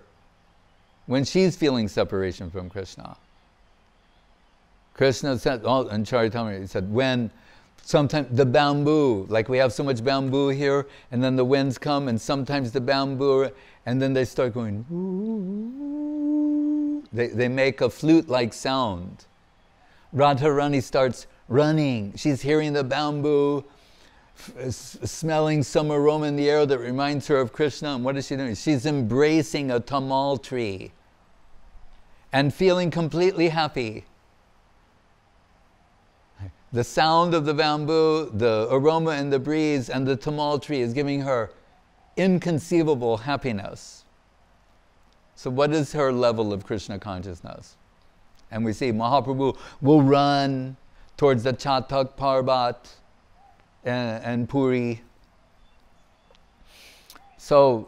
when she's feeling separation from Krishna. Krishna said, in Charitamrita, he said, when sometimes the bamboo, like we have so much bamboo here, and then the winds come, and sometimes the bamboo, and then they start going, ooh, they make a flute-like sound. Radharani starts running. She's hearing the bamboo, smelling some aroma in the air that reminds her of Krishna. And what is she doing? She's embracing a tamal tree and feeling completely happy. The sound of the bamboo, the aroma in the breeze, and the tamal tree is giving her inconceivable happiness. So what is her level of Krishna consciousness? And we see Mahaprabhu will run towards the Chatak Parbat and Puri. So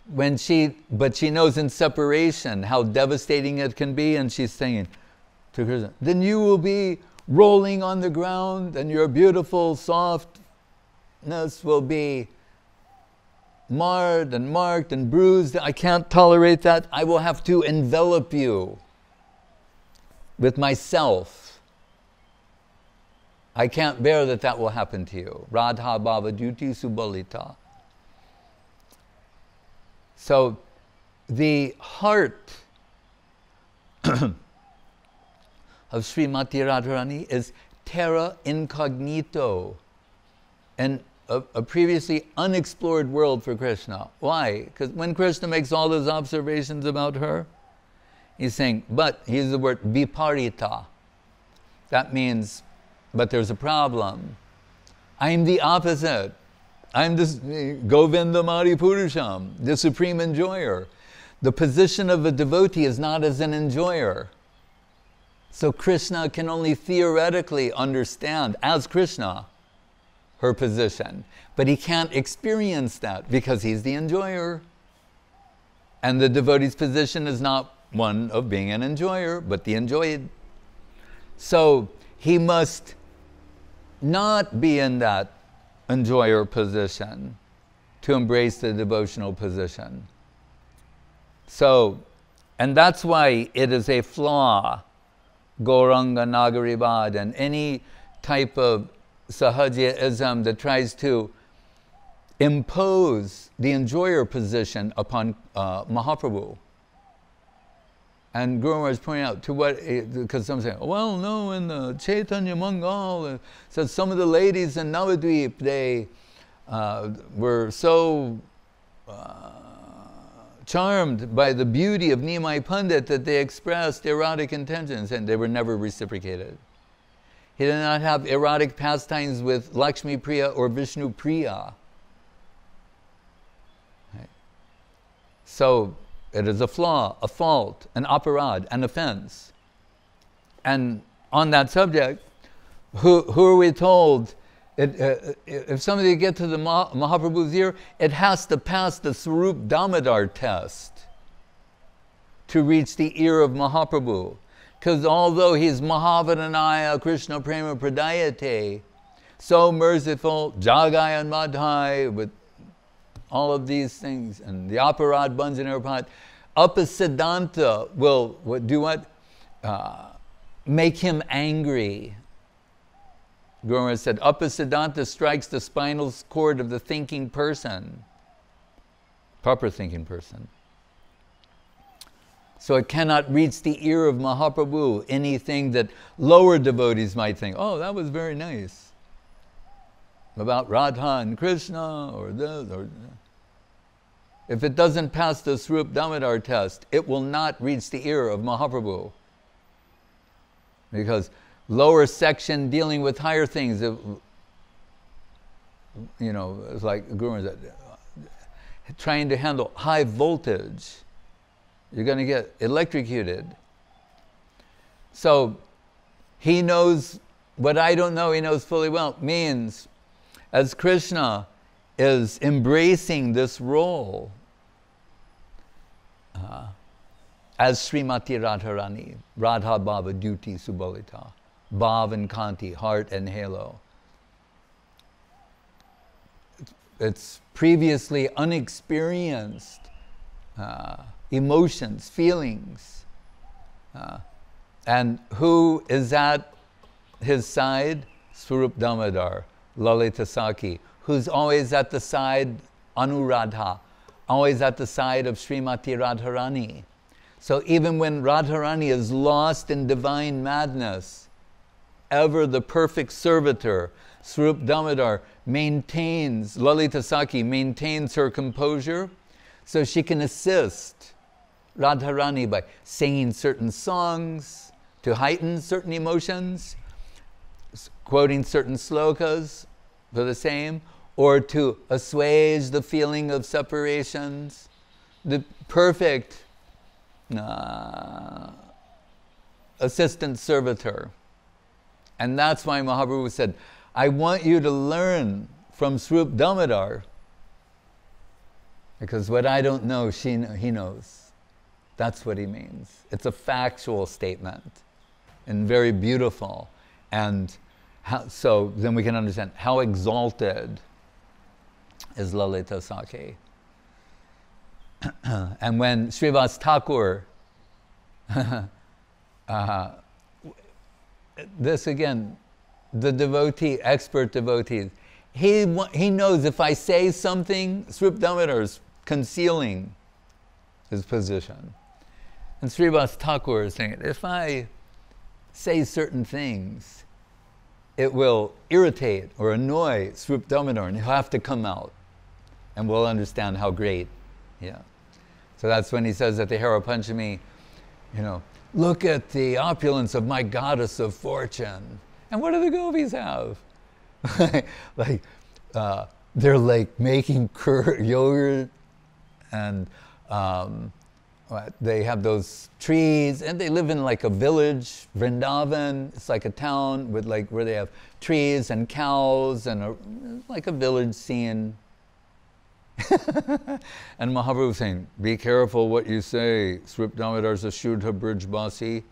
but she knows in separation how devastating it can be, and she's saying to Krishna, then you will be rolling on the ground, and your beautiful softness will be marred and marked and bruised. I can't tolerate that. I will have to envelop you with myself. I can't bear that will happen to you. Radha Bhava Duti Subalita. So the heart of Srimati Radharani is terra incognito, and a previously unexplored world for Krishna. Why? Because when Krishna makes all those observations about her, he's saying, but he uses the word viparita. That means, but there's a problem. I'm the opposite. I'm this Govinda Mari Purusham, the supreme enjoyer. The position of a devotee is not as an enjoyer. So Krishna can only theoretically understand, as Krishna, her position. But he can't experience that because he's the enjoyer. And the devotee's position is not one of being an enjoyer, but the enjoyed. So he must not be in that enjoyer position to embrace the devotional position. So, and that's why it is a flaw, Gauranga Nagaribad, and any type of Sahaja-ism that tries to impose the enjoyer position upon Mahaprabhu. And Guru Maharaj is pointing out to what, because some say, well, no, in the Chaitanya Mangal, says some of the ladies in Navadvip, they were so charmed by the beauty of Nimai Pandit that they expressed erotic intentions, and they were never reciprocated. He did not have erotic pastimes with Lakshmi Priya or Vishnu Priya. Right. So it is a flaw, a fault, an aparad, an offense. And on that subject, who are we told, if somebody gets to the Mahaprabhu's ear, it has to pass the Swarup Damodar test to reach the ear of Mahaprabhu. Because although he's Mahavadanaya Krishna Prema Pradayate, so merciful, Jagayan Madhai, with all of these things, and the Aparad Banjanarapat, Upasiddhanta will do what? Make him angry. Guru Maharaj said, Upasiddhanta strikes the spinal cord of the thinking person, proper thinking person. So it cannot reach the ear of Mahaprabhu, anything that lower devotees might think, oh, that was very nice, about Radha and Krishna, or this, or... If it doesn't pass the Swarup Damodar test, it will not reach the ear of Mahaprabhu. Because lower section dealing with higher things, it's like Guru said, trying to handle high voltage, you're going to get electrocuted. So he knows what I don't know, he knows fully well, means as Krishna is embracing this role as Srimati Radharani, Radha Bhava Duty Subolita, Bhav and Kanti, heart and halo. It's previously unexperienced emotions, feelings. And who is at his side? Swarup Damodar, Lalita Sakhi, who's always at the side, Anuradha, always at the side of Srimati Radharani. So even when Radharani is lost in divine madness, ever the perfect servitor, Swarup Damodar maintains, Lalita Sakhi maintains her composure so she can assist Radharani by singing certain songs to heighten certain emotions, quoting certain slokas for the same, or to assuage the feeling of separations. The perfect assistant servitor. And that's why Mahaprabhu said, I want you to learn from Swarup Damodar, because what I don't know, he knows. That's what he means. It's a factual statement and very beautiful. And so then we can understand how exalted is Lalita Sakhi. And when Srivas Thakur, this again, the devotee, expert devotees, he knows if I say something, Swarup Damodar is concealing his position. And Srivas Thakur is saying, if I say certain things, it will irritate or annoy Swarup Damodar, and he'll have to come out. And we'll understand how great, yeah. So that's when he says at the Hera Panchami, look at the opulence of my goddess of fortune. And what do the gopis have? They're like making yogurt, and they have those trees, and they live in like a village, Vrindavan. It's like a town with where they have trees and cows and like a village scene. And Mahaprabhu saying, be careful what you say. Swarup Damodar's a Shuddha Brijbasi.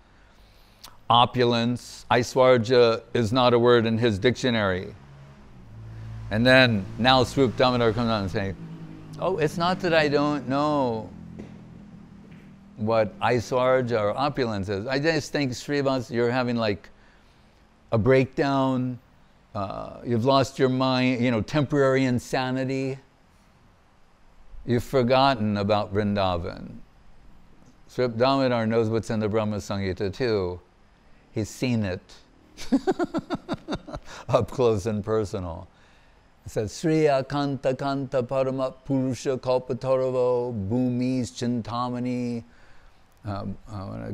Opulence, Aishwarya is not a word in his dictionary. And then now Swarup Damodar comes on and saying, oh, it's not that I don't know what Aishwarya or opulence is. I just think, Srivas, you're having like a breakdown, you've lost your mind, temporary insanity. You've forgotten about Vrindavan. Swarup Damodar knows what's in the Brahma Samhita too. He's seen it up close and personal. It says, Sriya Kanta Kanta Parama Purusha Kalpataravo Bhumis Chintamani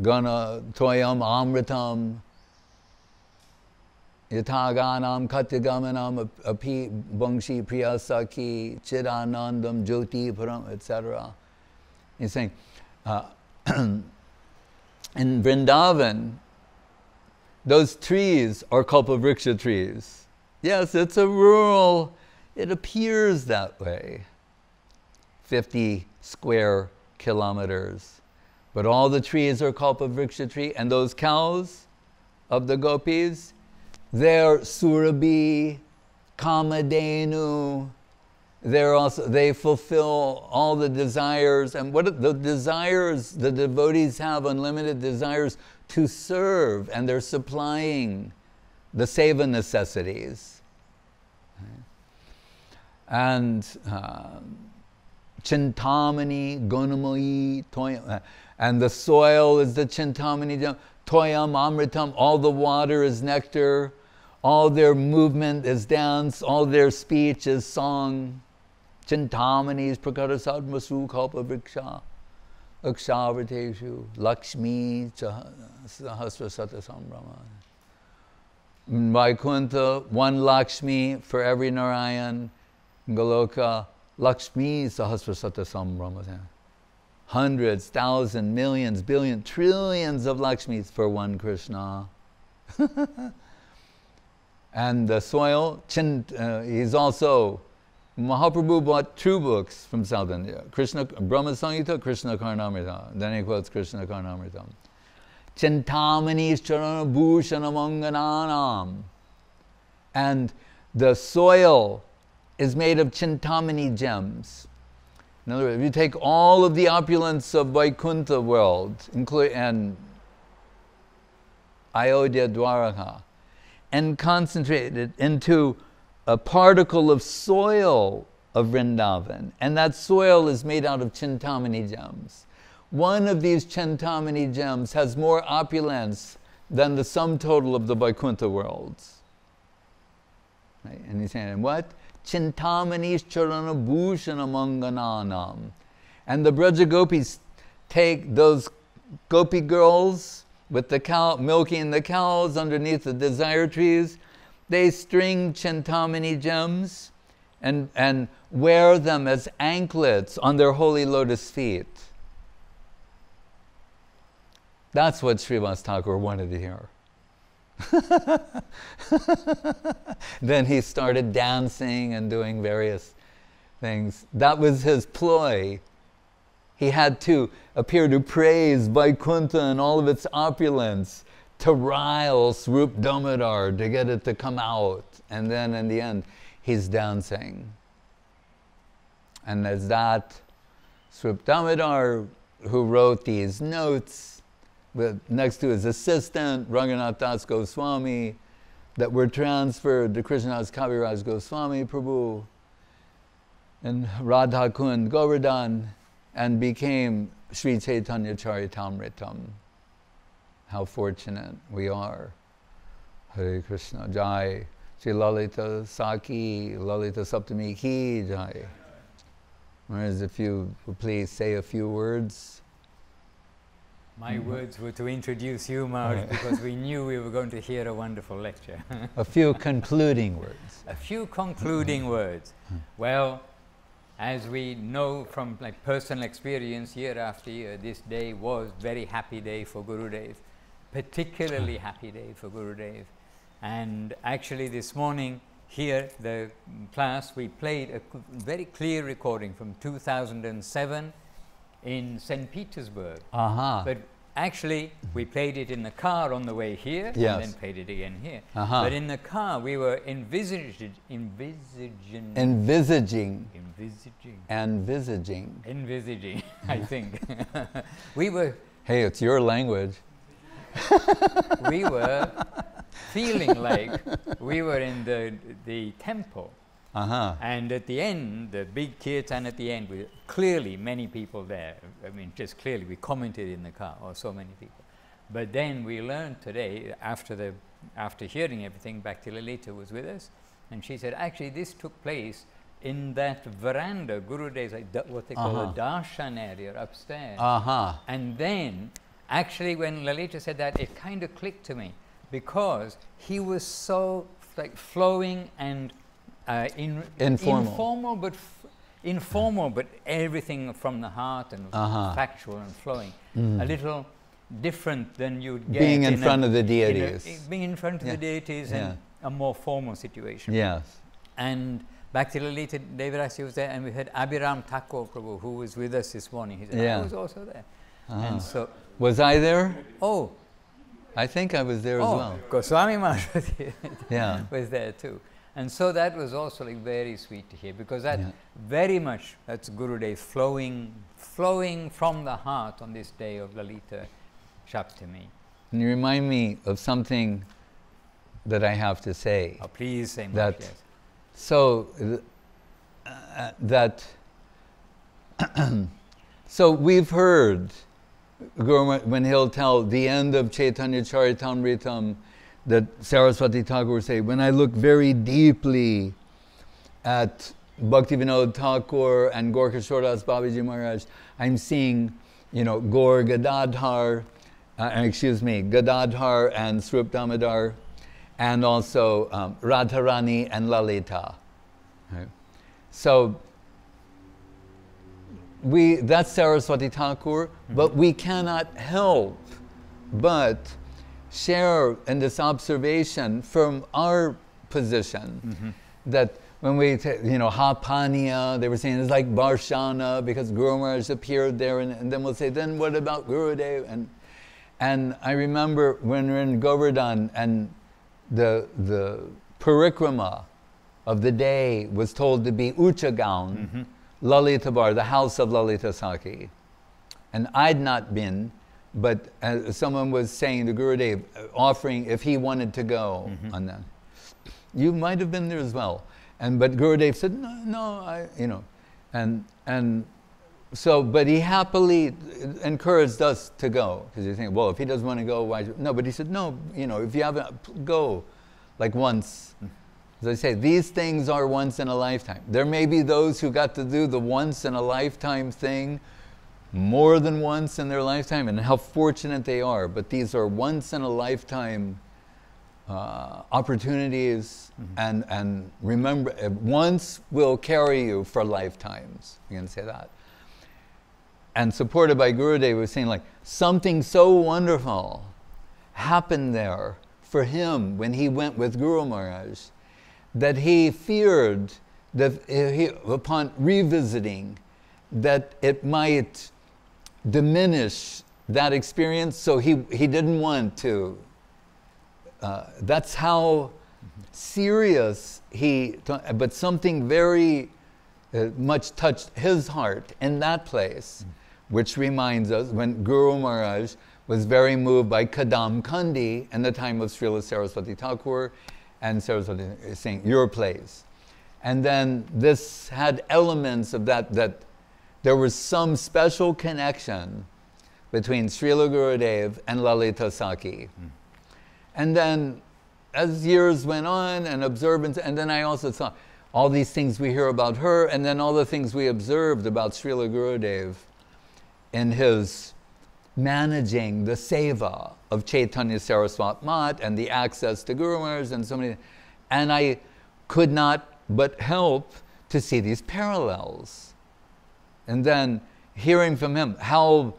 Gana Toyam Amritam Yataganam Katyaгаmanam Api Bangshi Priyasaki Chidanandam Jyoti Param, etc. He's saying, in Vrindavan, those trees are Kalpavriksha trees. Yes, it's a rural, it appears that way. 50 square kilometers. But all the trees are Kalpavriksha tree, and those cows of the gopis, they're Surabhi, Kamadhenu. They fulfill all the desires, and what the desires, the devotees have unlimited desires to serve, and they're supplying the seva necessities. And Chintamani, Gunamayi, Toyam, and the soil is the Chintamani, Toyam, Amritam, all the water is nectar, all their movement is dance, all their speech is song. Chintamani is Prakarasad Masu Kalpa Vriksha, Akshavarteshu, Lakshmi, Sahasra Sata Sambrahma. Vaikuntha, one Lakshmi for every Narayan. Goloka, Lakshmi Sahasra Sata Sambrahma. Hundreds, thousands, millions, billions, trillions of Lakshmis for one Krishna. And the soil, he's also, Mahaprabhu bought 2 books from South India, Brahma Samhita, Krishna Karnamrita. Then he quotes Krishna Karnamrita. Chintamani charana bhushana mangananam. And the soil is made of Chintamani gems. In other words, if you take all of the opulence of Vaikuntha world, and Ayodhya Dwaraka, and concentrate it into a particle of soil of Vrindavan, and that soil is made out of Chintamani gems. One of these Chintamani gems has more opulence than the sum total of the Vaikuntha worlds. Right? And he's saying, what? Chintamani charana bhushana mangananam. And the Braja Gopis take those gopi girls with the cow, milking the cows underneath the desire trees. They string Chintamani gems and wear them as anklets on their holy lotus feet. That's what Srivas Thakur wanted to hear. Then he started dancing and doing various things. That was his ploy. He had to appear to praise Vaikuntha and all of its opulence, to rile Swarup Damodar, to get it to come out. And then in the end, he's dancing. And there's that Swarup Damodar who wrote these notes next to his assistant, Ranganath Das Goswami, that were transferred to Krishnadas Kaviraj Goswami Prabhu and Radha Kund Govardhan, and became Sri Chaitanya Charitamritam. How fortunate we are. Hare Krishna Jai. Sri Lalita Sakhi, Lalita Saptami Ki Jai. Whereas if you would please say a few words. My words were to introduce you, Maharaj, because we knew we were going to hear a wonderful lecture. A few concluding words. A few concluding words. Well, as we know from personal experience year after year, this day was very happy day for Gurudev, particularly happy day for Gurudev. And actually this morning here, the class, we played a very clear recording from 2007 in St. Petersburg. But actually, we played it in the car on the way here, and then played it again here. But in the car, we were envisaging, I think. We were... Hey, it's your language. We were feeling like we were in the temple. And at the end, the big kirtan at the end, with clearly many people there. I mean, just clearly, we commented in the car, oh, so many people. But then we learned today, after hearing everything, Bhakti Lalita was with us, and she said, actually, this took place in that veranda, Gurudev's, what they call a darshan area upstairs. And then, actually, when Lalita said that, it kind of clicked to me, because he was so flowing and informal, but everything from the heart and factual and flowing. A little different than you'd get being in front of the deities. Being in front of the deities in a more formal situation. Yes. And Bhakti Lalita Devirasi was there, and we had Abhiram Thakur Prabhu, who was with us this morning. He said, I was also there. And so, was I there? Oh. I think I was there as well. Goswami Maharaja was there too. And so that was also very sweet to hear, because that very much, that's Gurudev flowing from the heart on this day of Lalita Saptami. And you remind me of something that I have to say. Oh, please say that, much, yes. So, so we've heard Guru, when he'll tell the end of Chaitanya Charitamritam, that Saraswati Thakur will say, when I look very deeply at Bhaktivinoda Thakur and Gorkashoras Babaji Maharaj, I'm seeing, Gaur Gadadhar, Gadadhar and Swarup Damodar, and also Radharani and Lalita. Right? So, that's Saraswati Thakur, but we cannot help but share in this observation from our position. That when we, Hapanya, they were saying it's like Barshana because Guru Maharaj appeared there, and then we'll say, then what about Gurudev? And I remember when we were in Govardhan and the parikrama of the day was told to be Uchagaon, Lalita Bar, the house of Lalita Sakhi. And I'd not been, but someone was saying to Gurudev, offering if he wanted to go on that. You might have been there as well. But Gurudev said, no, so, but he happily encouraged us to go. Because you think, well, if he doesn't want to go, why? No, but he said, no, if you haven't, go like once. As I say, these things are once in a lifetime. There may be those who got to do the once in a lifetime thing more than once in their lifetime, and how fortunate they are. But these are once in a lifetime opportunities, and remember, once will carry you for lifetimes. You can say that. And supported by Gurudev was saying, like, something so wonderful happened there for him when he went with Guru Maharaj that he feared that upon revisiting that it might diminish that experience, so he didn't want to. That's how serious but something very much touched his heart in that place, which reminds us when Guru Maharaj was very moved by Kadam Kandi in the time of Srila Saraswati Thakur, and Saraswati saying, your place. And then this had elements of that there was some special connection between Srila Gurudev and Lalita Sakhi. And then as years went on and observance, and then I also saw all these things we hear about her, and then all the things we observed about Srila Gurudev in his managing the seva of Chaitanya Saraswat Mat and the access to Guru Maharaj and so many. And I could not but help to see these parallels. And then hearing from him how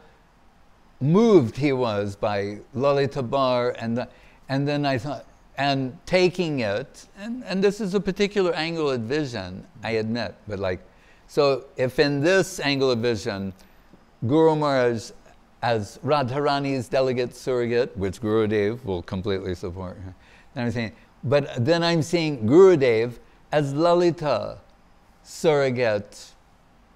moved he was by Lalita Bar, and then I thought, and taking it, and this is a particular angle of vision, I admit, but like, so if in this angle of vision, Guru Maharaj as Radharani's delegate surrogate, which Gurudev will completely support, then I'm saying, but then I'm seeing Gurudev as Lalita surrogate,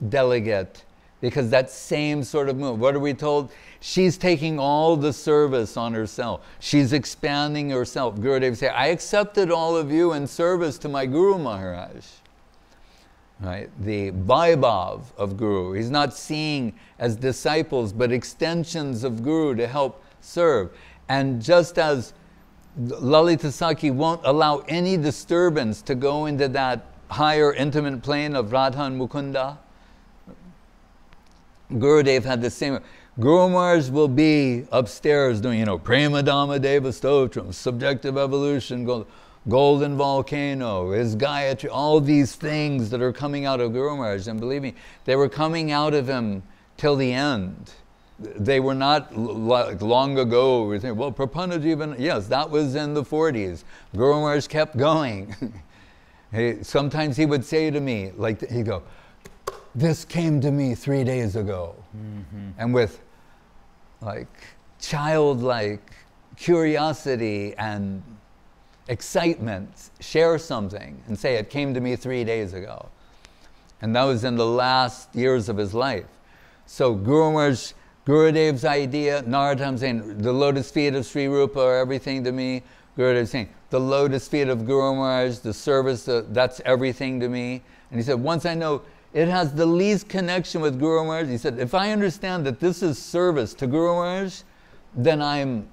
delegate, because that same sort of move. What are we told? She's taking all the service on herself. She's expanding herself. Gurudev said, I accepted all of you in service to my Guru Maharaj. Right? The Vaibhav of Guru. He's not seeing as disciples, but extensions of Guru to help serve. And just as Lalita Sakhi won't allow any disturbance to go into that higher intimate plane of Radha and Mukunda, Gurudev had the same. Guru Maharaj will be upstairs doing, Prema Dhamma Deva Stotram, subjective evolution, golden volcano, his Gayatri, all these things that are coming out of Guru Maharaj. And believe me, they were coming out of him till the end. They were not like long ago. We think, well, Prapanajivan, yes, that was in the 40s. Guru Maharaj kept going. Sometimes he would say to me, like, he'd go, this came to me 3 days ago. And with like childlike curiosity and excitement, share something and say, it came to me 3 days ago. And that was in the last years of his life. So Guru Maharaj, Gurudev's idea, Narottam saying, the lotus feet of Sri Rupa are everything to me. Gurudev saying, the lotus feet of Guru Maharaj, the service, that's everything to me. And he said, once I know it has the least connection with Guru Maharaj, he said, if I understand that this is service to Guru Maharaj, then I'm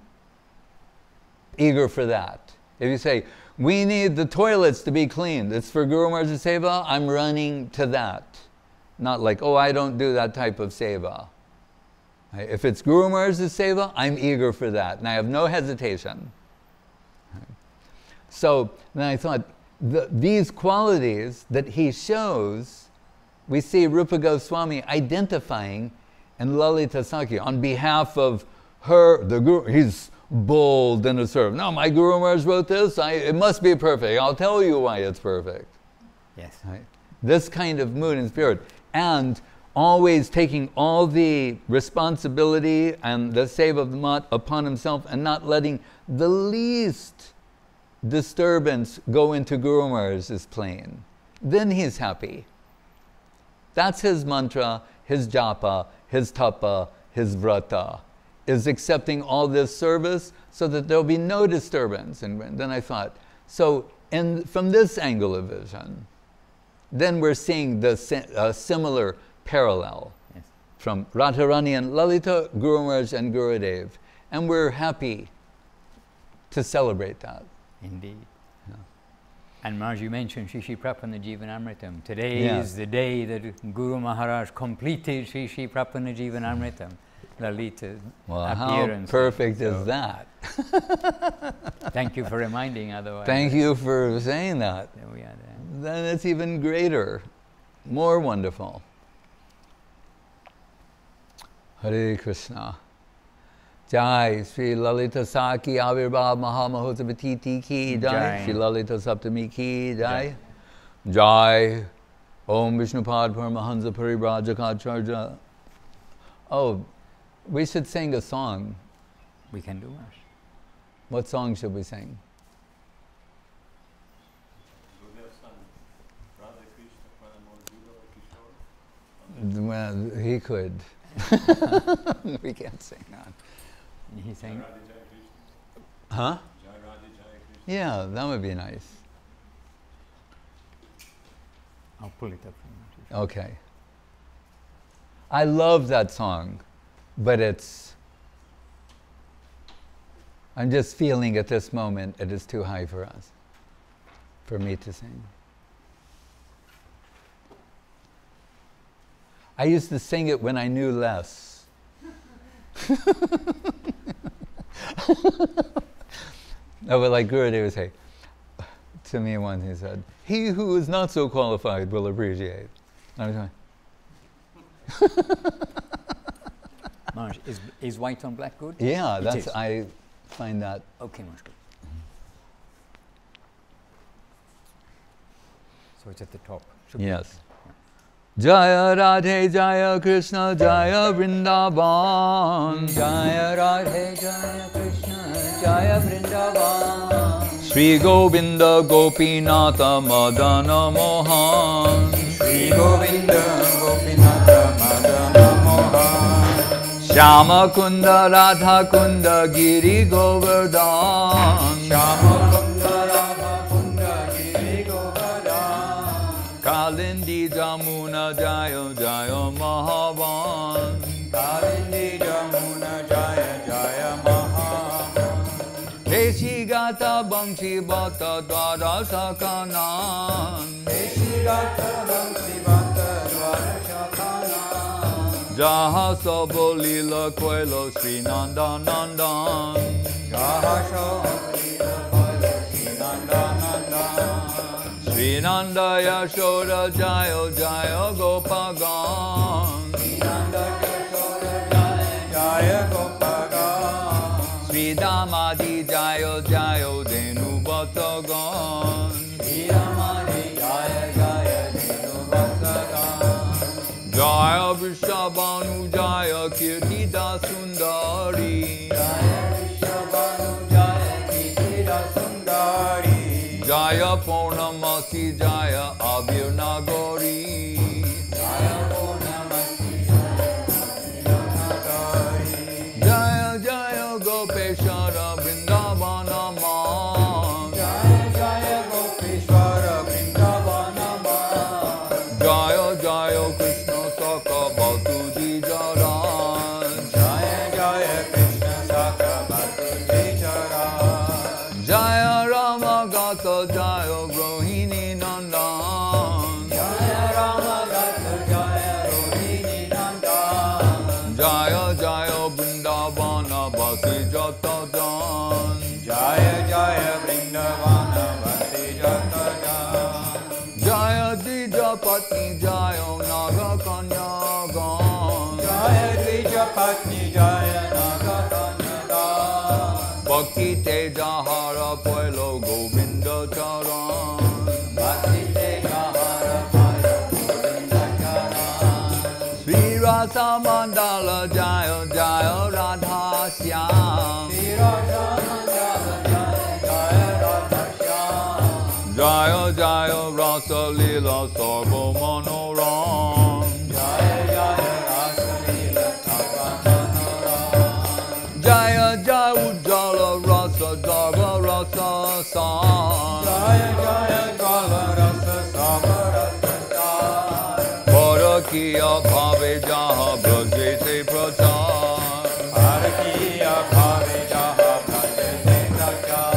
eager for that. If you say, we need the toilets to be cleaned, it's for Guru Maharaj's seva, I'm running to that. Not like, oh, I don't do that type of seva. Right? If it's Guru Maharaj's seva, I'm eager for that, and I have no hesitation. Right? So then I thought, these qualities that he shows, we see Rupa Goswami identifying in Lalita Sakhi on behalf of her, the Guru. He's bold and assertive. No, my Guru Maharaj wrote this, it must be perfect. I'll tell you why it's perfect. Yes. Right? This kind of mood and spirit. And always taking all the responsibility and the save of the mat upon himself and not letting the least disturbance go into Guru Maharaj's plane. Then he's happy. That's his mantra, his japa, his tapa, his vrata, is accepting all this service so that there'll be no disturbance. And then I thought, so from this angle of vision, then we're seeing the similar parallel from Radharani and Lalita, Guru Maharaj and Gurudev. And we're happy to celebrate that. Indeed. Yeah. And Maharaj, you mentioned Shri Shri Prabhupada Jivanamritam. Today is the day that Guru Maharaj completed Shri Shri Prabhupada Jivanamritam. Lalita appearance. How perfect is that? Thank you for reminding, otherwise. Thank you for saying that. There we are. Then it's even greater, more wonderful. Hare Krishna. Jai Sri Lalita Sakhi Avirbhav Mahamahotsavatiti ki Jai. Sri Lalita Saptami ki Jai. Jai. Om Vishnupad Paramahansa Parivrajakaacharya. Oh, we should sing a song. We can do that. What song should we sing? Well, he could. We can't sing that. He sang. Huh? Yeah, that would be nice. I'll pull it up from that. Okay. I love that song, but I'm just feeling at this moment it is too high for us, for me to sing. I used to sing it when I knew less. No, but like Gurudev would say to me once, he said, "He who is not so qualified will appreciate." I was going, Maharaj, is white on black good? yeah, I find that. Okay, Maharaj. So it's at the top. Yes. Jaya Radhe Jaya Krishna Jaya Vrindavan. Jaya Radhe Jaya Krishna Jaya Vrindavan. Shri Govinda Gopinatha Madana Mohan. Shri Govinda Gopinatha Madana Mohan. Shama Kunda Radha Kunda Giri Govardhan. Shama Kunda Radha Kunda Giri Govardhan. Kalindi Jamuna Jaya Jaya Mahavan. Kalindi Jamuna Jaya Jaya Mahavan. Deshi Gata Bangshi Bata Dwara Sakanan. Deshi Gata Bangshi Bata Dwara Sakanan. Jaha Sabolila Koilo Sri Nanda Nandan. Jaha Sabolila Koilo Sri Nanda Nandan. Sri Nanda Yashoda Jaya Jaya Gopagan. Sri Nanda Yashoda Jaya Jaya Gopagan. Sri Damadi Jaya Jaya Denu Bhaktagan. Sri Damadi Jaya Jaya Denu Bhaktagan. Jaya Vrishabhanu Jaya Kirtida Sundari. Jaya Vrishabhanu Jaya Kirtida Sundari. Jaya Purnamasi Jaya Abhir Nagari. Jaya Purnamasi Jaya Abhir Nagari. Jaya Jaya Gopeshara Vrindavana Ma. Jaya Jaya Gopeshwara Vrindavana Ma. Jaya Jaya Krishna Sakha Bhakti Jaran. Jaya Jaya Krishna Sakha Bhakti Jaran. Jaya Rama Gata Jaya Rohini Nandan. Jaya Rama Gata Jaya Rohini Nandan. Jaya Jaya Vrindavana Bhakti Jatajan. Jaya Jaya Vrindavana Bhakti Jatajan. Jaya Dija Patni Jaya Naga Kanyagan. Jaya Dvija Patni Jaya Naga Kanyagan. Bhakti te jahara puelo Govinda charan. Bhakti te jahara puelo Govinda charan. Sri Rasa Mandala Jaya Jaya Radha Syam. Sri Rasa Mandala Jaya Jaya Radha Syam. Jaya Jaya Rasa Lila Sarva Manoram. Jaya Jaya Rasa Lila Sarva Manoram. Jaya Jaya Ujjala Rasa Darva Rasa San. Jaya Jaya Jala Rasa Sarva Rasa San. Parakiya Bhave Jaha Brajete Prachar. Parakiya Bhave Jaha Brajete Prachar.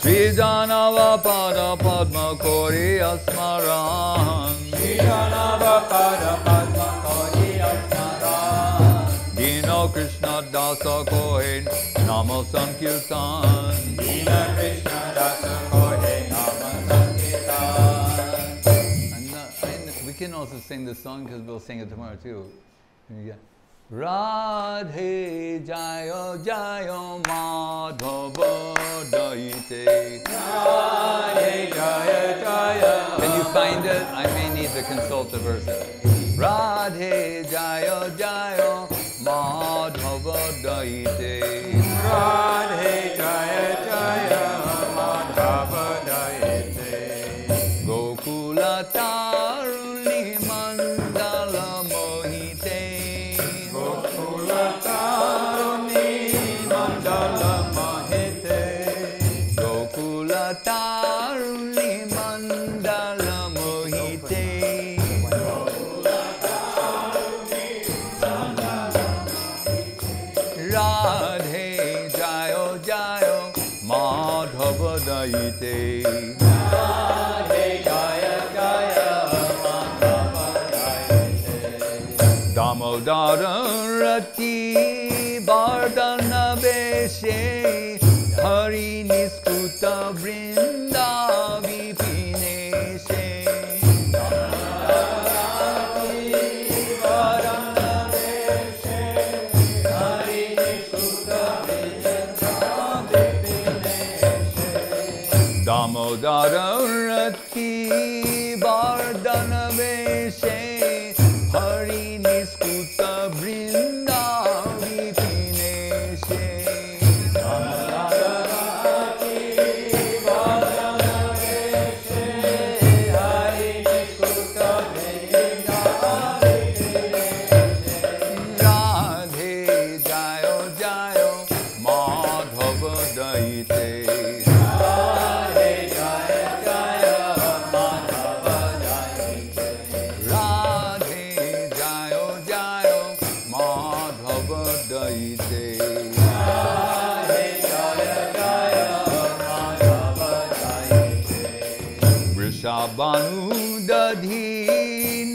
Sri Janava Pada Padma Kori Asmaran. Sri Janava Pada Padma Kori Asmaran. Dino Krishna Dasa Kohen Nama Sankirtan. Dina Krishna Dasa Kohe Nama Sankirtan. And we can also sing this song because we'll sing it tomorrow too. Radhe Jaya Jaya Madhava Daite. Radhe Jaya Jaya. Can you find it? I may need to consult the verses. Radhe Jaya Jaya Madhava Daite. Radhe Jaya Jaya Madhava Daite. Gokula Taruni Mandala Mohite. Gokula Taruni Mandala Mohite. Gokula Taruni Mandala Mohite. Radhe Jaya Jaya Madhava Daite. Radhe Jaya Jaya Madhava Daite. Damodar Rati Vardhana Veshe Hari Niskuta Vrinda Vipineshe. Damodar Rati Vardhana Veshe Hari Niskuta Vrinda Vipineshe. Radhe Jaya Jaya Madhava Daite. Radhe Jaya Jaya Madhava Daite. Vrishabhanu Dadhi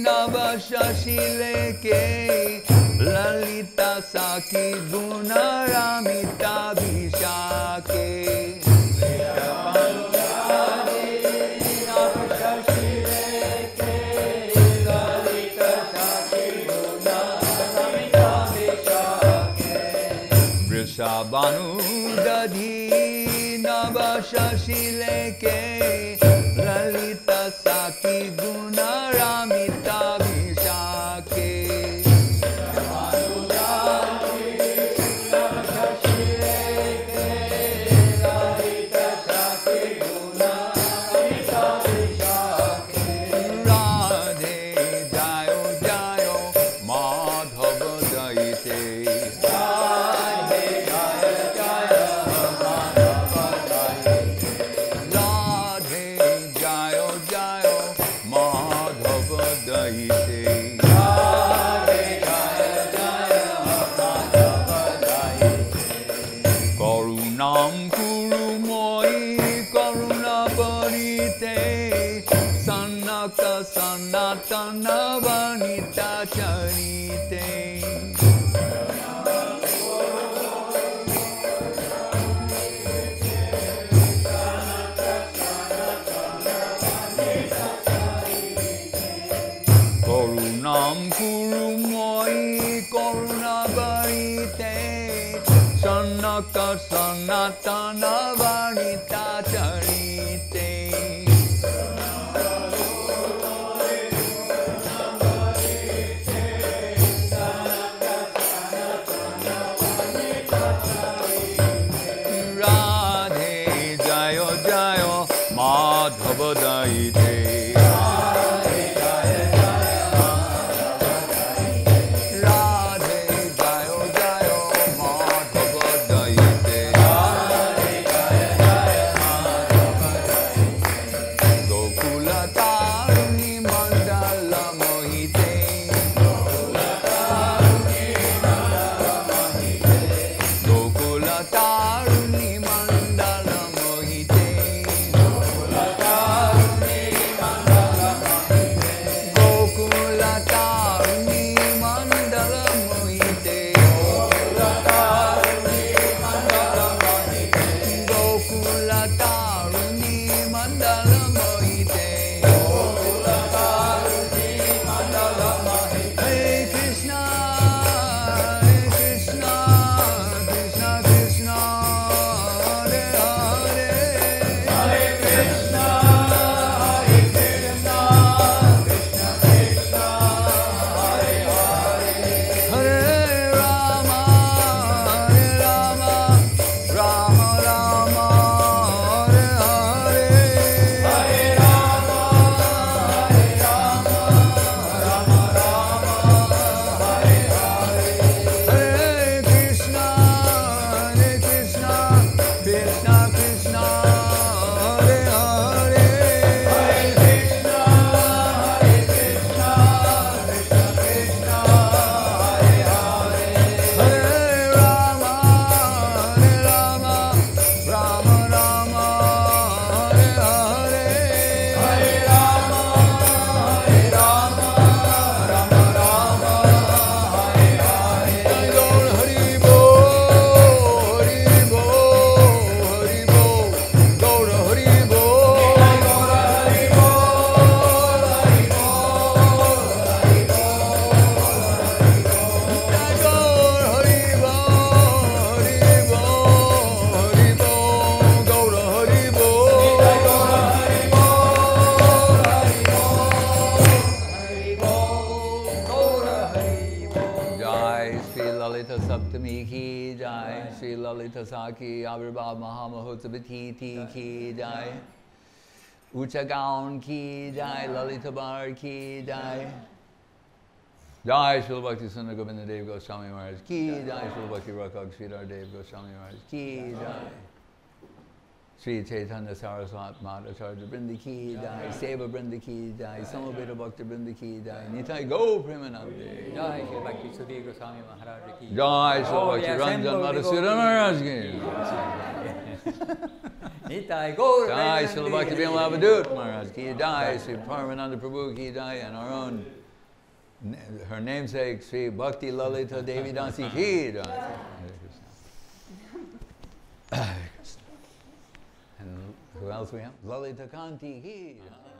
Navashashile Ke Lalita Sakhi Gunaramita Vishake. Vrishabhanu Dadhi Navashashile Ke Lalita Sakhi Gunaramita Vishake. Radhe Jaya Jaya Madhava Daite. Radhe Jaya Jaya Madhava Daite. Radhe Jaya Jaya Madhava Daite. Radhe Jaya Jaya Madhava Daite. Karunam Kuru Moi Karuna Parite. Sanaka Sanatana Vanita Charite. Karunam Kuru Moi Karuna Varite. Sanaka Sanatana Varnita Charite. Radhe Jayo Jayo Madhava Daite. Shri Lalita Sakhi, Avirbhav Mahamahotsavatiti ki jai, Ucha Gaon ki jai, Lalita Bar ki jai, Jai Srila Bhakti Sundar Govinda Dev Goswami Maharaj ki jai, Srila Bhakti Rakag Sridhar Dev Goswami Maharaj ki jai, Sri Chaitanya Saraswat Madhacharya Brinda ki jai, Seva Brinda ki jai, Samaveta Bhakti Brinda ki jai, Nitai Go Premanande, Jai Srila Bhakti Sudhir Goswami Maharaja ki Jai Srila Bhakti Ranjan Madhusudan Maharaj ki Nitai Go Jai Srila Bhakti Vimalabhadut Maharaj ki jai, Sri Paramananda Prabhu ki jai, and our own, her namesake, Sri Bhakti Lalita Devi Dasi ki jai. And who else we have? Lalita Kanti ki jai.